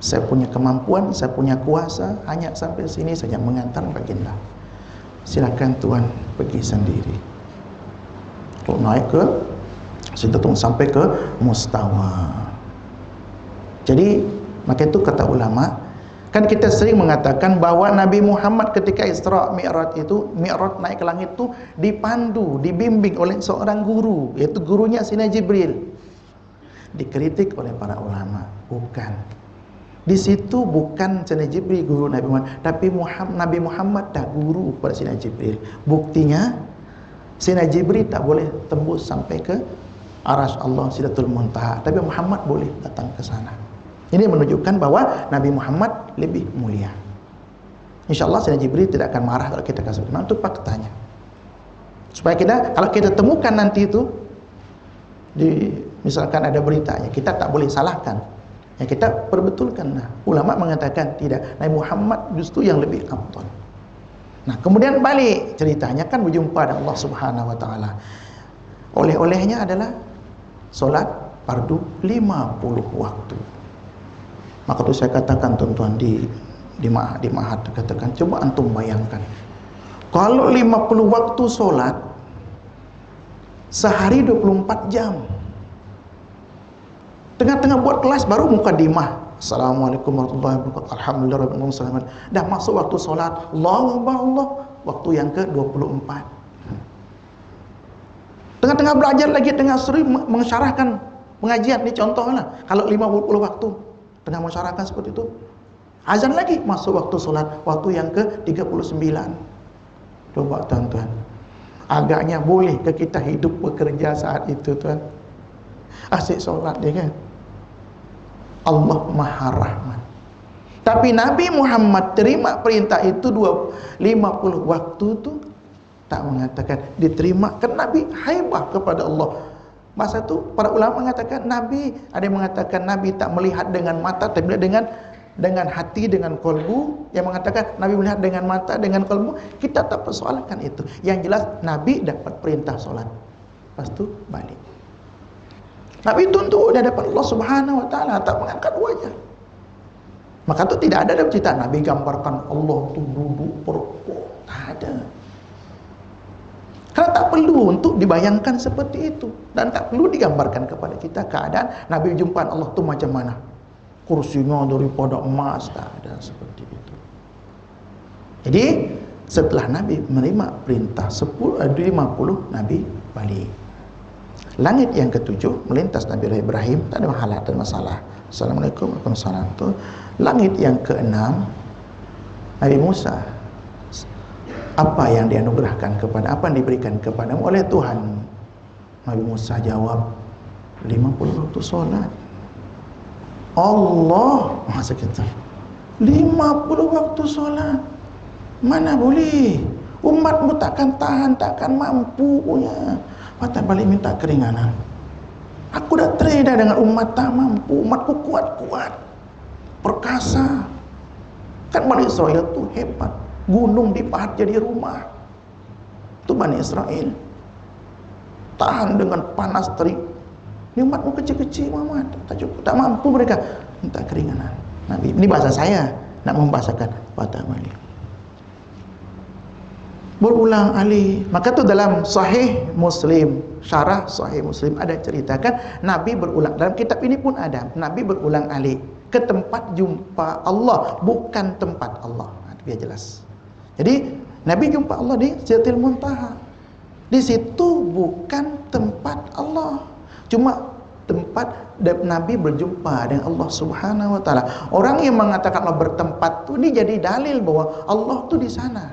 saya punya kemampuan, saya punya kuasa, hanya sampai sini saja mengantar baginda. Silakan Tuhan pergi sendiri. Untuk naik ke Sidratul sampai ke Mustawa. Jadi maka itu kata ulama, kan kita sering mengatakan bahwa Nabi Muhammad ketika Isra Mi'raj itu, Mi'raj naik ke langit itu dipandu, dibimbing oleh seorang guru, yaitu gurunya Sayyidina Jibril. Dikritik oleh para ulama, bukan. Di situ bukan Sayyidina Jibril guru Nabi Muhammad, tapi Nabi Muhammad dah guru kepada Sayyidina Jibril. Buktinya Sayyidina Jibril tak boleh tembus sampai ke Arasy Allah Sidratul Muntaha, tapi Muhammad boleh datang ke sana. Ini menunjukkan bahwa Nabi Muhammad lebih mulia. InsyaAllah Sayyidina Jibril tidak akan marah kalau kita kasih. Nah, itu faktanya. Supaya kalau kita temukan nanti itu misalkan ada beritanya, kita tak boleh salahkan. Ya, kita perbetulkan. Nah, ulama mengatakan tidak, Nabi Muhammad justru yang lebih afdal. Nah, kemudian balik ceritanya kan berjumpa dengan Allah Subhanahu wa taala. Oleh-olehnya adalah solat fardu 50 waktu. Maka itu saya katakan tuan-tuan di Mahat katakan, coba antum bayangkan. Kalau 50 waktu solat sehari 24 jam. Tengah-tengah buat kelas baru mukadimah. Assalamualaikum warahmatullahi wabarakatuh. Alhamdulillah rabbil alamin. Dah masuk waktu solat. Allahu Akbar, Allah. Waktu yang ke-24. Tengah-tengah belajar lagi tengah sering mensyarahkan pengajian. Ini contohnya. Kalau 50 waktu tengah mensyarahkan seperti itu, azan lagi masuk waktu solat, waktu yang ke-39. Coba tuan-tuan, agaknya boleh ke kita hidup bekerja saat itu tuan? Asyik solat dia kan. Allah Maha Rahman. Tapi Nabi Muhammad terima perintah itu 50 waktu tu tak mengatakan diterima, kerana Nabi haibah kepada Allah. Masa tu para ulama mengatakan Nabi, ada yang mengatakan Nabi tak melihat dengan mata tapi melihat dengan hati, dengan kolbu. Yang mengatakan Nabi melihat dengan mata, dengan kolbu. Kita tak persoalkan itu. Yang jelas Nabi dapat perintah solat, lepas tu balik. Nabi tuntut dia dapat Allah Subhanahu wa taala, tak mengangkat wajah. Maka tu tidak ada dalam cerita Nabi gambarkan Allah tu duduk berkor, tak ada. Karena tak perlu untuk dibayangkan seperti itu, dan tak perlu digambarkan kepada kita keadaan Nabi jumpa Allah tu macam mana. Kursinya daripada emas, tak ada seperti itu. Jadi Setelah Nabi menerima perintah 50 Nabi balik. Langit yang ketujuh melintas Nabi Ibrahim, tak ada masalah, tak ada masalah. Assalamualaikum warahmatullahi wabarakatuh. Langit yang keenam Nabi Musa, apa yang dianugerahkan kepada, apa yang diberikan kepadamu oleh Tuhan? Nabi Musa jawab, 50 waktu solat. Allah, masa kita 50 waktu solat, mana boleh? Umatmu takkan tahan, takkan mampu punya. Patah balik minta keringanan. Aku dah tereda dengan umat tak mampu. Umatku kuat-kuat, perkasa. Kan Bani Israel tu hebat, gunung dipahat jadi rumah. Itu Bani Israel, tahan dengan panas terik. Ini umatmu kecil-kecil Muhammad, tak cukup, tak mampu mereka, minta keringanan. Nabi, ini bahasa saya, nak membahasakan patah balik. Berulang kali. Maka tu dalam Sahih Muslim, syarah Sahih Muslim ada ceritakan Nabi berulang, dalam kitab ini pun ada, Nabi berulang kali ke tempat jumpa Allah, bukan tempat Allah. Biar jelas. Jadi Nabi jumpa Allah di Sidratil Muntaha. Di situ bukan tempat Allah, cuma tempat Nabi berjumpa dengan Allah Subhanahu wa taala. Orang yang mengatakan Allah bertempat tu, ini jadi dalil bahwa Allah tu di sana,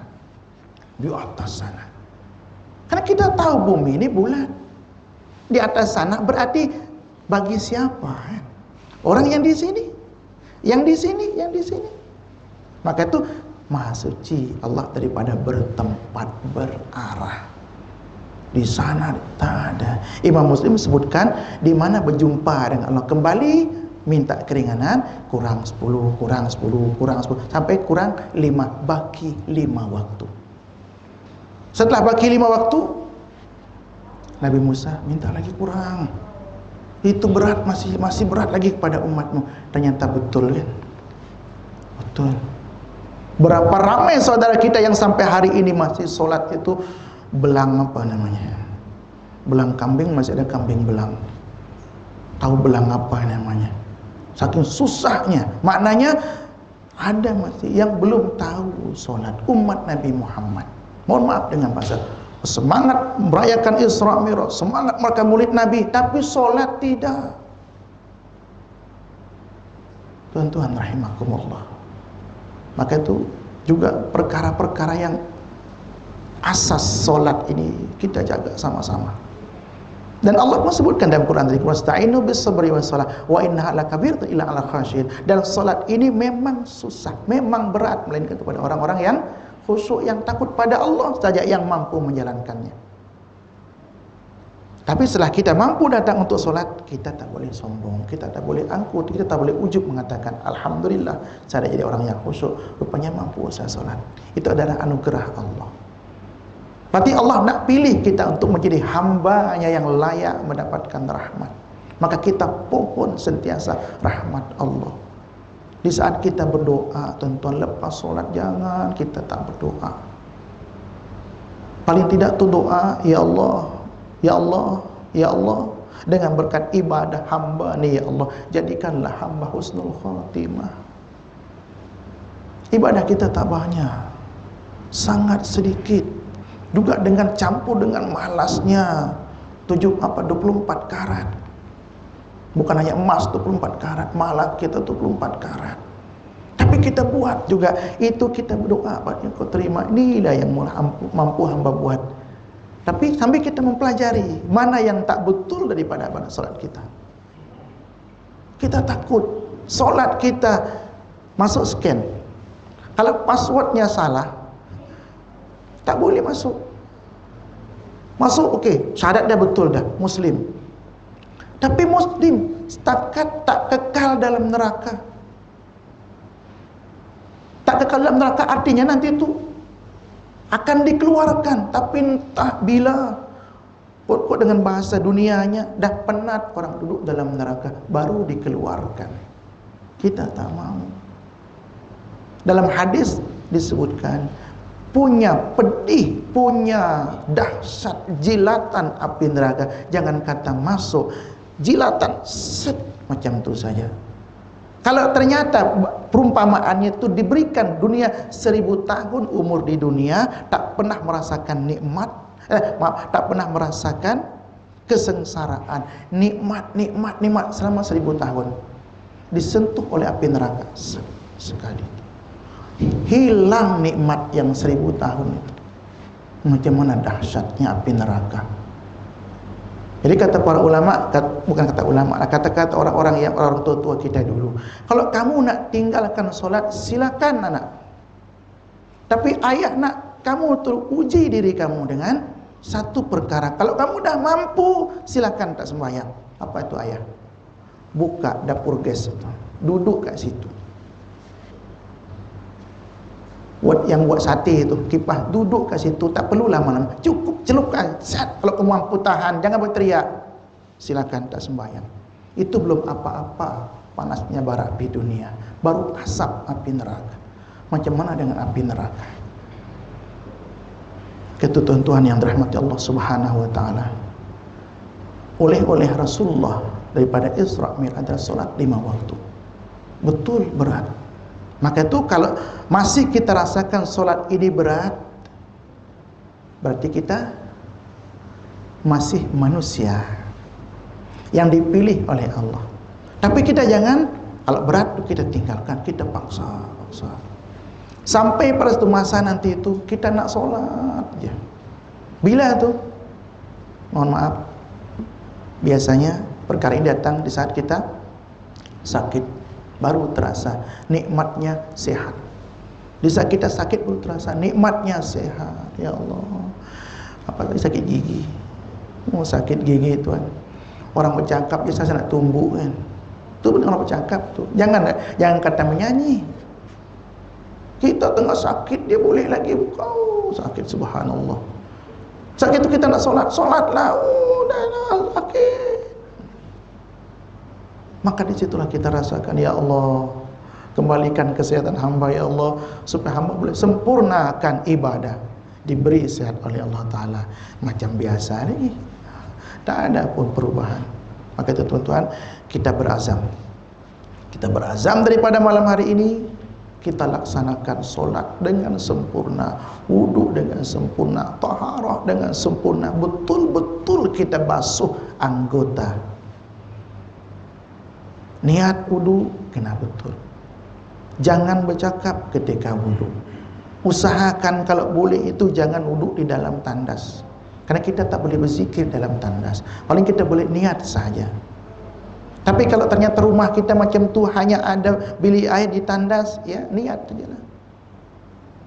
di atas sana. Karena kita tahu bumi ini bulat. Di atas sana berarti bagi siapa? Orang yang di sini, yang di sini, yang di sini. Maka itu Maha suci Allah daripada bertempat, berarah. Di sana tak ada. Imam Muslim sebutkan di mana berjumpa dengan Allah, kembali minta keringanan, kurang 10, kurang 10, kurang 10, sampai kurang 5, baki 5 waktu. Setelah baki 5 waktu, Nabi Musa minta lagi kurang. Itu berat, masih berat lagi kepada umatmu. Ternyata betul kan? Betul. Berapa ramai saudara kita yang sampai hari ini masih solat itu belang apa namanya? Belang kambing, masih ada kambing belang. Tahu belang apa namanya? Saking susahnya. Maknanya ada masih yang belum tahu solat, umat Nabi Muhammad. Mohon maaf dengan bahasa, semangat merayakan Isra Mi'raj, semangat mereka maulid Nabi, tapi solat tidak. Tuan-tuan rahimakumullah. Maka itu juga perkara-perkara yang asas solat ini kita jaga sama-sama. Dan Allah pun sebutkan dalam Quran tadi, wasta'inu bis-sabri was-shalah wa innaha lakabiratun illa 'alal khashiyin. Dan solat ini memang susah, memang berat, melainkan kepada orang-orang yang khusyuk, yang takut pada Allah saja yang mampu menjalankannya. Tapi setelah kita mampu datang untuk solat, kita tak boleh sombong, kita tak boleh angkuh, kita tak boleh ujub mengatakan alhamdulillah saya jadi orang yang khusyuk, rupanya mampu saya solat. Itu adalah anugerah Allah. Berarti Allah nak pilih kita untuk menjadi hamba-Nya yang layak mendapatkan rahmat. Maka kita pohon sentiasa rahmat Allah. Di saat kita berdoa, tuan-tuan, lepas solat jangan kita tak berdoa. Paling tidak tu doa, ya Allah, ya Allah, ya Allah, dengan berkat ibadah hamba ni, ya Allah, jadikanlah hamba husnul khatimah. Ibadah kita tak banyak, sangat sedikit, juga dengan campur dengan malasnya. 24 karat. Bukan hanya emas 24 karat, malah kita 24 karat. Tapi kita buat juga, itu kita berdoa, Pak, yang kau terima, inilah yang mampu hamba buat. Tapi sambil kita mempelajari mana yang tak betul daripada ibadah solat kita. Kita takut solat kita masuk scan. Kalau passwordnya salah, tak boleh masuk. Masuk okey, syarat dia betul dah, Muslim. Tapi Muslim setakat tak kekal dalam neraka. Tak kekal dalam neraka artinya nanti itu akan dikeluarkan, tapi entah bila. Kot-kot dengan bahasa dunianya, dah penat orang duduk dalam neraka, baru dikeluarkan. Kita tak mau. Dalam hadis disebutkan, punya pedih, punya dahsyat jilatan api neraka. Jangan kata masuk, jilatan set macam tu saja. Kalau ternyata perumpamaannya itu diberikan dunia 1000 tahun umur di dunia, tak pernah merasakan nikmat, tak pernah merasakan kesengsaraan, nikmat selama 1000 tahun, disentuh oleh api neraka sekali, hilang nikmat yang 1000 tahun itu. Macam mana dahsyatnya api neraka. Jadi kata para ulama, bukan kata ulama, kata-kata orang-orang yang orang tua-tua kita dulu, kalau kamu nak tinggalkan solat, silakan anak. Tapi ayah nak kamu teruji diri kamu dengan satu perkara. Kalau kamu dah mampu, silakan tak sembahyang. Apa itu ayah? Buka dapur gas itu, duduk kat situ. Yang buat sate itu, kipas, duduk kat situ, tak perlu lama-lama, cukup celupkan, set. Kalau kamu mampu tahan, jangan berteriak, silakan tak sembahyang. Itu belum apa-apa panasnya bara api dunia, baru asap api neraka. Macam mana dengan api neraka? Ketentuan yang dirahmati Allah Subhanahu wa taala. Oleh Rasulullah daripada Isra Mi'raj adalah solat 5 waktu. Betul berat. Maka itu kalau masih kita rasakan solat ini berat, berarti kita masih manusia yang dipilih oleh Allah. Tapi kita jangan, kalau berat kita tinggalkan, kita paksa. Sampai pada satu masa nanti itu kita nak solat je. Bila tu? Mohon maaf, biasanya perkara ini datang di saat kita sakit, baru terasa nikmatnya sehat. Di saat kita sakit baru terasa nikmatnya sehat. Ya Allah, apa tadi sakit gigi? Oh, sakit gigi tuan. Orang bercakap biasa nak tumbuh kan. Tu benar orang bercakap tu. Jangan kata menyanyi. Kita tengah sakit dia boleh lagi buka. Oh, sakit subhanallah. Sakit tu kita nak solatlah. Oh, dah sakit. Maka disitulah kita rasakan, ya Allah, kembalikan kesehatan hamba ya Allah, supaya hamba boleh sempurnakan ibadah, diberi sehat oleh Allah Ta'ala. Macam biasa lagi, tak ada pun perubahan. Maka itu tuan-tuan, kita berazam daripada malam hari ini, kita laksanakan solat dengan sempurna, wudhu dengan sempurna, taharah dengan sempurna, betul-betul kita basuh anggota. Niat wudu kena betul. Jangan bercakap ketika wudu. Usahakan kalau boleh itu jangan wudu di dalam tandas, karena kita tak boleh berzikir dalam tandas. Paling kita boleh niat saja. Tapi kalau ternyata rumah kita macam tu, hanya ada bilik air di tandas, ya niat sajalah.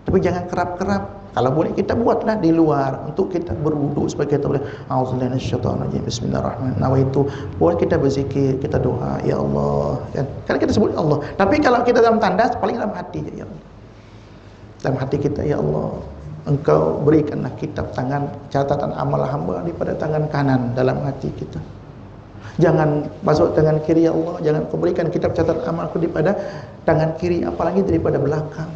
Tapi jangan kerap-kerap. Kalau boleh kita buatlah di luar untuk kita berwudu, supaya kita boleh auzubillahi minasyaitonirrajim, bismillahirrahmanirrahim. Nawaitu, boleh kita berzikir, kita doa, ya Allah kan. Karena kita sebut Allah. Tapi kalau kita dalam tandas, paling dalam hati je, ya Allah. Dalam hati kita, ya Allah, Engkau berikanlah kitab tangan catatan amal hamba daripada tangan kanan dalam hati kita. Jangan masuk tangan kiri, ya Allah. Jangan Kau berikan kitab catatan amalku daripada tangan kiri, apalagi daripada belakang.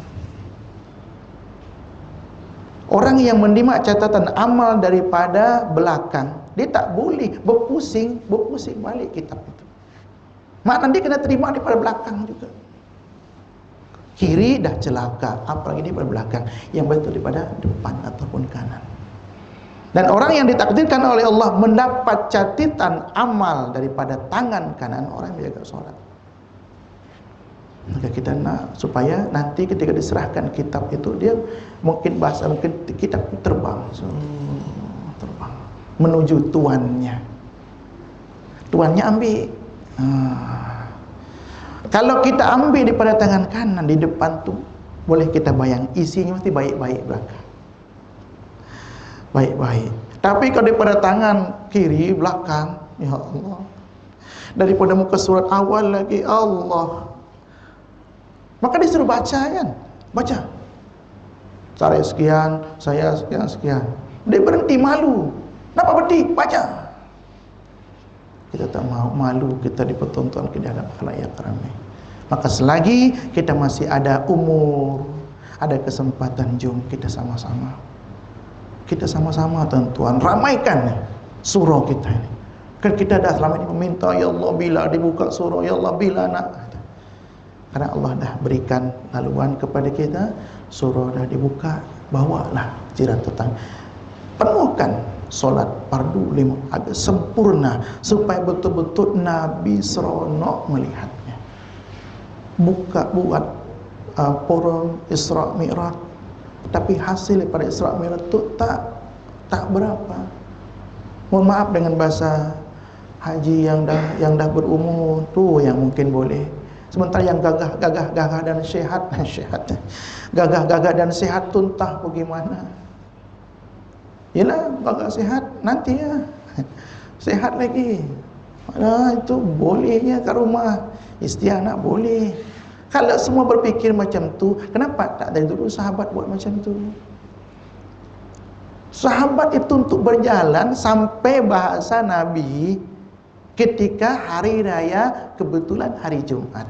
Orang yang menerima catatan amal daripada belakang, dia tak boleh berpusing balik kitab itu. Maknanya dia kena terima daripada belakang juga. Kiri dah celaka, apalagi daripada belakang. Yang betul daripada depan ataupun kanan. Dan orang yang ditakdirkan oleh Allah mendapat catatan amal daripada tangan kanan, orang yang menjaga solat. Maka kita nak supaya nanti ketika diserahkan kitab itu, dia mungkin kitab terbang menuju tuannya. Tuannya ambil. Kalau kita ambil daripada tangan kanan di depan tu, boleh kita bayang isinya mesti baik-baik belakang. Baik-baik. Tapi kalau daripada tangan kiri belakang, ya Allah. Daripada muka surat awal lagi, Allah. Maka disuruh baca kan? Baca. Saya sekian, saya sekian. Dia berhenti malu. Kenapa berhenti? Baca. Kita tak mau malu kita dipertonton ke dalam khalayak ramai. Maka selagi kita masih ada umur, ada kesempatan, jom kita sama-sama. Kita sama-sama tuan-tuan ramaikan surau kita ini. Kan kita dah selama ini meminta, ya Allah bila dibuka surau, ya Allah bila nak. Karena Allah dah berikan laluan kepada kita, surah dah dibuka, bawalah jiran tetangga. Penuhkan solat fardu 5 agak sempurna supaya betul-betul Nabi seronok melihatnya. Buat forum Isra Mi'raj, tapi hasil daripada Isra Mi'raj itu tak berapa. Mohon maaf dengan bahasa haji yang dah berumur tu yang mungkin boleh. Sementara yang gagah dan sehat, gagah dan sehat tu entah bagaimana. Yalah, gagah sehat nanti ya. Sehat lagi. Itu bolehnya kat rumah. Isteri anak boleh. Kalau semua berfikir macam tu, kenapa tak dari dulu sahabat buat macam tu? Sahabat itu untuk berjalan sampai bahasa Nabi ketika hari raya kebetulan hari Jumat.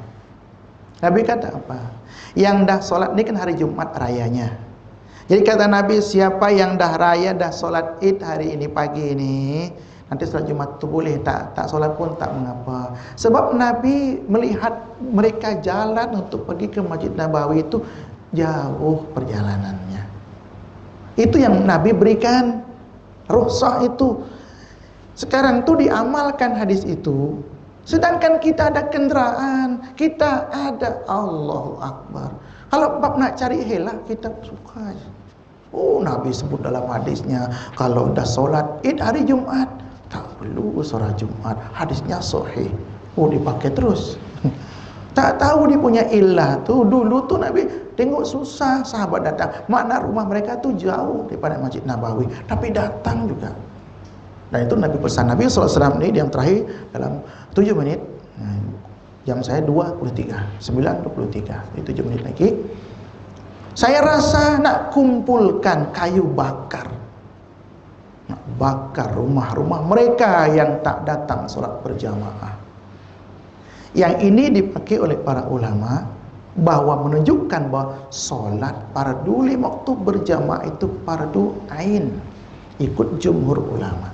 Nabi kata apa? Yang dah solat ni kan hari Jumat rayanya. Jadi kata Nabi, siapa yang dah raya, dah solat Id hari ini pagi ini, nanti solat Jumat tu boleh, tak solat pun tak mengapa. Sebab Nabi melihat mereka jalan untuk pergi ke Masjid Nabawi itu jauh perjalanannya. Itu yang Nabi berikan rukhsah itu. Sekarang tu diamalkan hadis itu. Sedangkan kita ada kenderaan, kita ada, Allahu Akbar. Kalau bab nak cari helah, kita suka. Oh, Nabi sebut dalam hadisnya, kalau dah solat Id hari Jumat, tak perlu solat Jumat. Hadisnya sahih. Oh, dipakai terus. Tak tahu dia punya illah tu. Dulu tu Nabi tengok susah, sahabat datang. Makna rumah mereka tu jauh daripada Masjid Nabawi, tapi datang juga. Dan itu Nabi pesan. Nabi SAW ni yang terakhir dalam 7 minit. Jam saya 9:23. Itu 7 menit lagi. Saya rasa nak kumpulkan kayu bakar. Nak bakar rumah-rumah mereka yang tak datang solat berjamaah. Yang ini dipakai oleh para ulama bahawa menunjukkan bahawa solat fardu 5 waktu berjamaah itu fardu ain. Ikut jumhur ulama.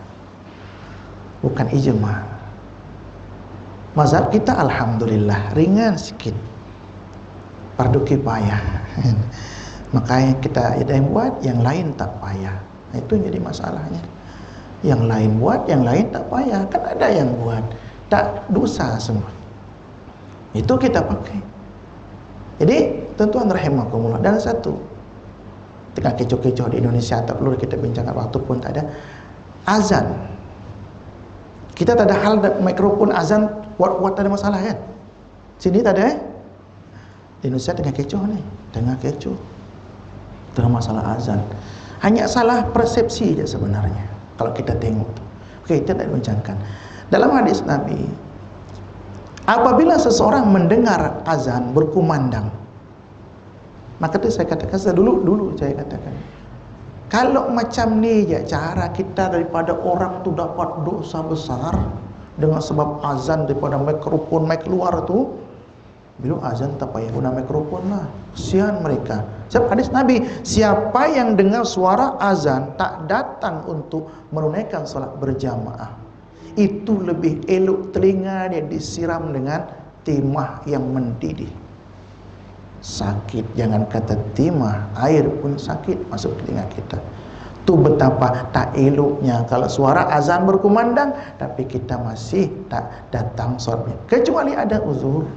Bukan ijma'. Mazhab kita alhamdulillah ringan sikit. Fardu kifayah. Makanya kita ada yang buat, yang lain tak payah. Itu yang jadi masalahnya. Yang lain buat, yang lain tak payah. Kan ada yang buat, tak dosa semua. Itu kita pakai. Jadi tuan-tuan rahimakumullah, dan satu tengah kecoh-kecoh di Indonesia, tak perlu kita bincangkan, waktu pun tak ada. Azan, kita tak ada hal mikrofon azan buat tak ada masalah kan? Sini tak ada Di Indonesia tengah kecoh ni, tengah kecoh, tengah masalah azan. Hanya salah persepsi je sebenarnya kalau kita tengok. Okey, kita tak bincangkan. Dalam hadis Nabi, apabila seseorang mendengar azan berkumandang, maka tu saya katakan, dulu saya katakan, kalau macam ni je cara kita daripada orang tu dapat dosa besar dengan sebab azan daripada mikrofon mic luar tu, bila azan tak payah guna mikrofon lah, kesian mereka. Sebab hadis Nabi, siapa yang dengar suara azan tak datang untuk menunaikan solat berjamaah, itu lebih elok telinga dia disiram dengan timah yang mendidih. Sakit, jangan kata timah, air pun sakit masuk telinga kita. Tu betapa tak eloknya kalau suara azan berkumandang tapi kita masih tak datang solatnya, kecuali ada uzur.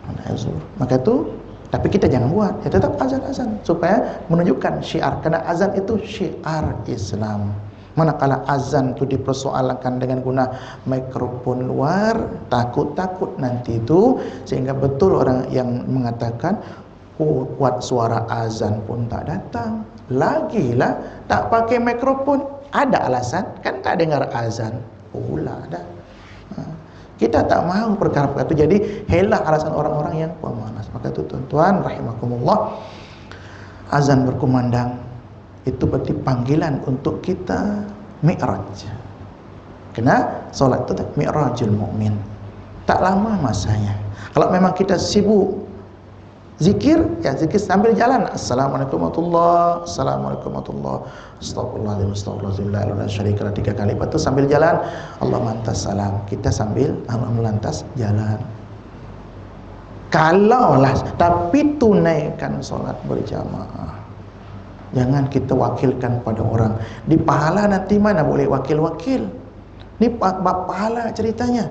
Ada uzur, maka tu, tapi kita jangan buat, ya tetap azan-azan supaya menunjukkan syiar, karena azan itu syiar Islam. Manakala azan itu dipersoalkan dengan guna mikrofon luar, takut nanti itu, sehingga betul orang yang mengatakan, oh, kuat suara azan pun tak datang. Lagilah tak pakai mikrofon, ada alasan kan, tak dengar azan pula dah. Kita tak mahu perkara-perkara itu jadi helah alasan orang-orang yang pemalas. Maka itu tuan-tuan rahimakumullah, azan berkumandang itu berarti panggilan untuk kita mi'raj. Kena solat itu mi'rajul mukmin. Tak lama masanya. Kalau memang kita sibuk zikir, ya zikir sambil jalan. Assalamualaikum warahmatullahi wabarakatuh, Assalamualaikum warahmatullahi wabarakatuh, Astagfirullahaladzim, Astagfirullahaladzim, la ilaha illallah, 3 kali. Lepas tu sambil jalan Allah mantas salam, kita sambil Allah melantas jalan. Kalaulah, tapi tunaikan solat berjamaah. Jangan kita wakilkan pada orang. Di pahala nanti mana boleh wakil-wakil. Ini bab pahala ceritanya.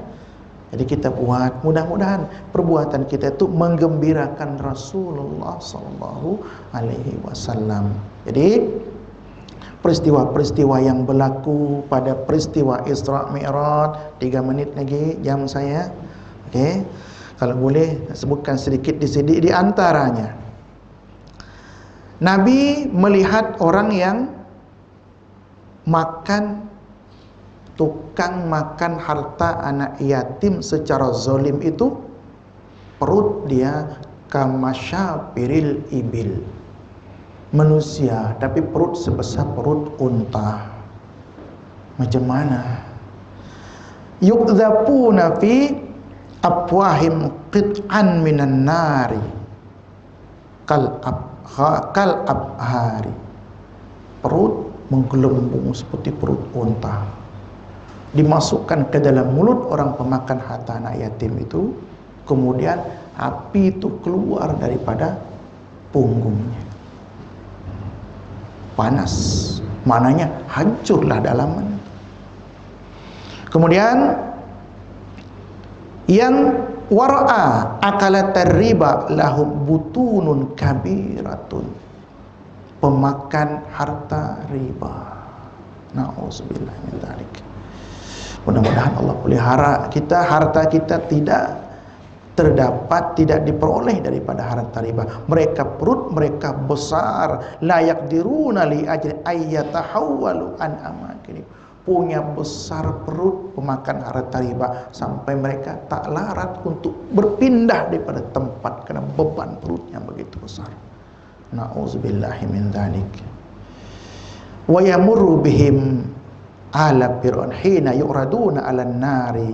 Jadi kita buat, mudah-mudahan perbuatan kita itu menggembirakan Rasulullah sallallahu alaihi wasallam. Jadi peristiwa-peristiwa yang berlaku pada peristiwa Isra Mi'raj, 3 menit lagi jam saya. Okey. Kalau boleh sebutkan sedikit di sini di antaranya. Nabi melihat orang yang makan, tukang makan harta anak yatim secara zalim itu, perut dia kamasyapiril ibil. Manusia tapi perut sebesar perut unta. Macam mana? Yukdzapuna fi afwahim qit'an minan nari kal abhari. Perut menggelembung seperti perut unta, dimasukkan ke dalam mulut orang pemakan harta anak yatim itu, kemudian api itu keluar daripada punggungnya. Panas, maknanya hancurlah dalaman. Kemudian yang wara'a akalatar riba lahum butunun kabiratun. Pemakan harta riba. Na'udzubillah min dzalik. Mudah-mudahan Allah pelihara kita, harta kita tidak terdapat, tidak diperoleh daripada harta riba. Mereka perut mereka besar, layak diruna li ajri ayyatahawwalu an amakinim. Punya besar perut pemakan harta riba sampai mereka tak larat untuk berpindah daripada tempat kerana beban perutnya begitu besar. Na'udzubillahi min dzalik. Wa yamurru bihim ala fir'aun hina yuraduna 'alan nari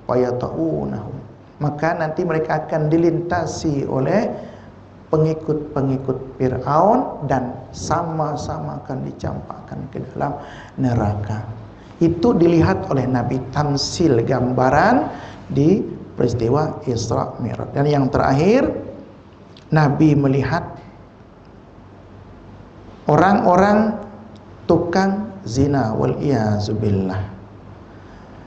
fayata'unahum. Maka nanti mereka akan dilintasi oleh pengikut-pengikut Fir'aun dan sama-sama akan dicampakkan ke dalam neraka. Itu dilihat oleh Nabi, tamsil gambaran di peristiwa Isra Mi'raj. Dan yang terakhir, Nabi melihat orang-orang tukang zina wal iyazubillah.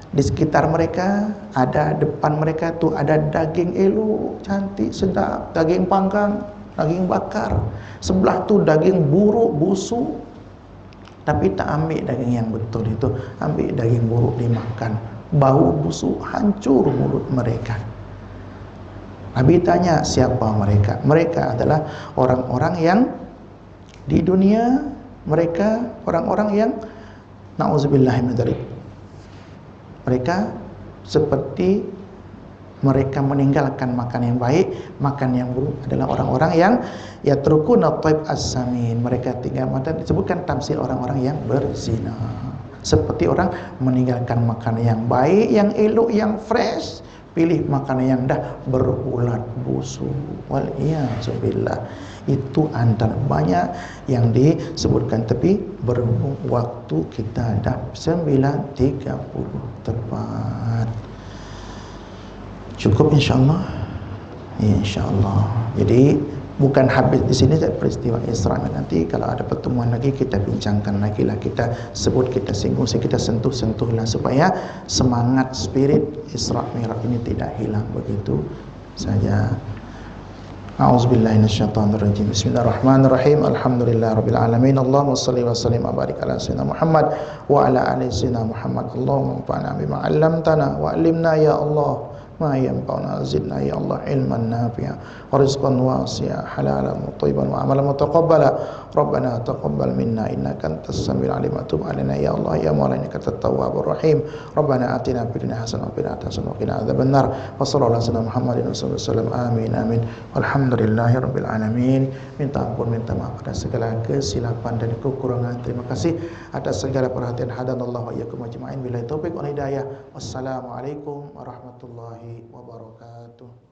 Di sekitar mereka ada, depan mereka tu ada daging elok, cantik, sedap, daging panggang, daging bakar. Sebelah tu daging buruk, busuk. Tapi tak ambil daging yang betul itu, ambil daging buruk dimakan. Bau busuk, hancur mulut mereka. Nabi tanya siapa mereka? Mereka adalah orang-orang yang di dunia, mereka orang-orang yang na'udzubillah min dzalik. Mereka seperti mereka meninggalkan makan yang baik, makan yang buruk adalah orang-orang yang yatrukuna taib as-samin. Mereka tinggal, dan disebutkan tamsil orang-orang yang berzina. Seperti orang meninggalkan makanan yang baik, yang elok, yang fresh, pilih makanan yang dah berulat busuk. Wal iyazubillah. Itu antara banyak yang disebutkan, tapi berhubung waktu kita dah 9.30 tepat. Cukup insya-Allah. Insya-Allah. Jadi bukan habis di sini peristiwa Isra. Nanti kalau ada pertemuan lagi kita bincangkan lagi lah, kita sebut, kita singgung, kita sentuh-sentuhlah supaya semangat spirit Isra Mi'raj ini tidak hilang begitu saja. A'udzubillahi minasyaitonirrajim. Bismillahirrahmanirrahim. Alhamdulillahirabbil alamin. Allahumma shalli wa sallim wa barik ala sayyidina Muhammad wa ala ali sayyidina Muhammad. Allahumma anfa'na bima 'allamtana wa 'allimna ya Allah ma yanfa'una, zidna ya Allah ilman nafi'a wa rizqan wasi'a, halalan thayyiban wa amalan mutaqabbala. Rabbana taqabbal minna innaka antas samiul alim wa tub 'alaina ya Allah ya maulana innaka at-tawwabur rahim. Rabbana atina fid dunya hasanah wa fil akhirati hasanah wa qina adzabannar. Wa sallallahu alaihi Muhammadin wasallam. Amin amin. Walhamdulillahirabbil alamin. Minta ampun, minta maaf atas segala kesilapan dan kekurangan. Terima kasih atas segala perhatian. Hadanallahu wa iyyakum ajma'in. Billahi taufiq wal hidayah. Wassalamualaikum warahmatullahi wabarakatuh.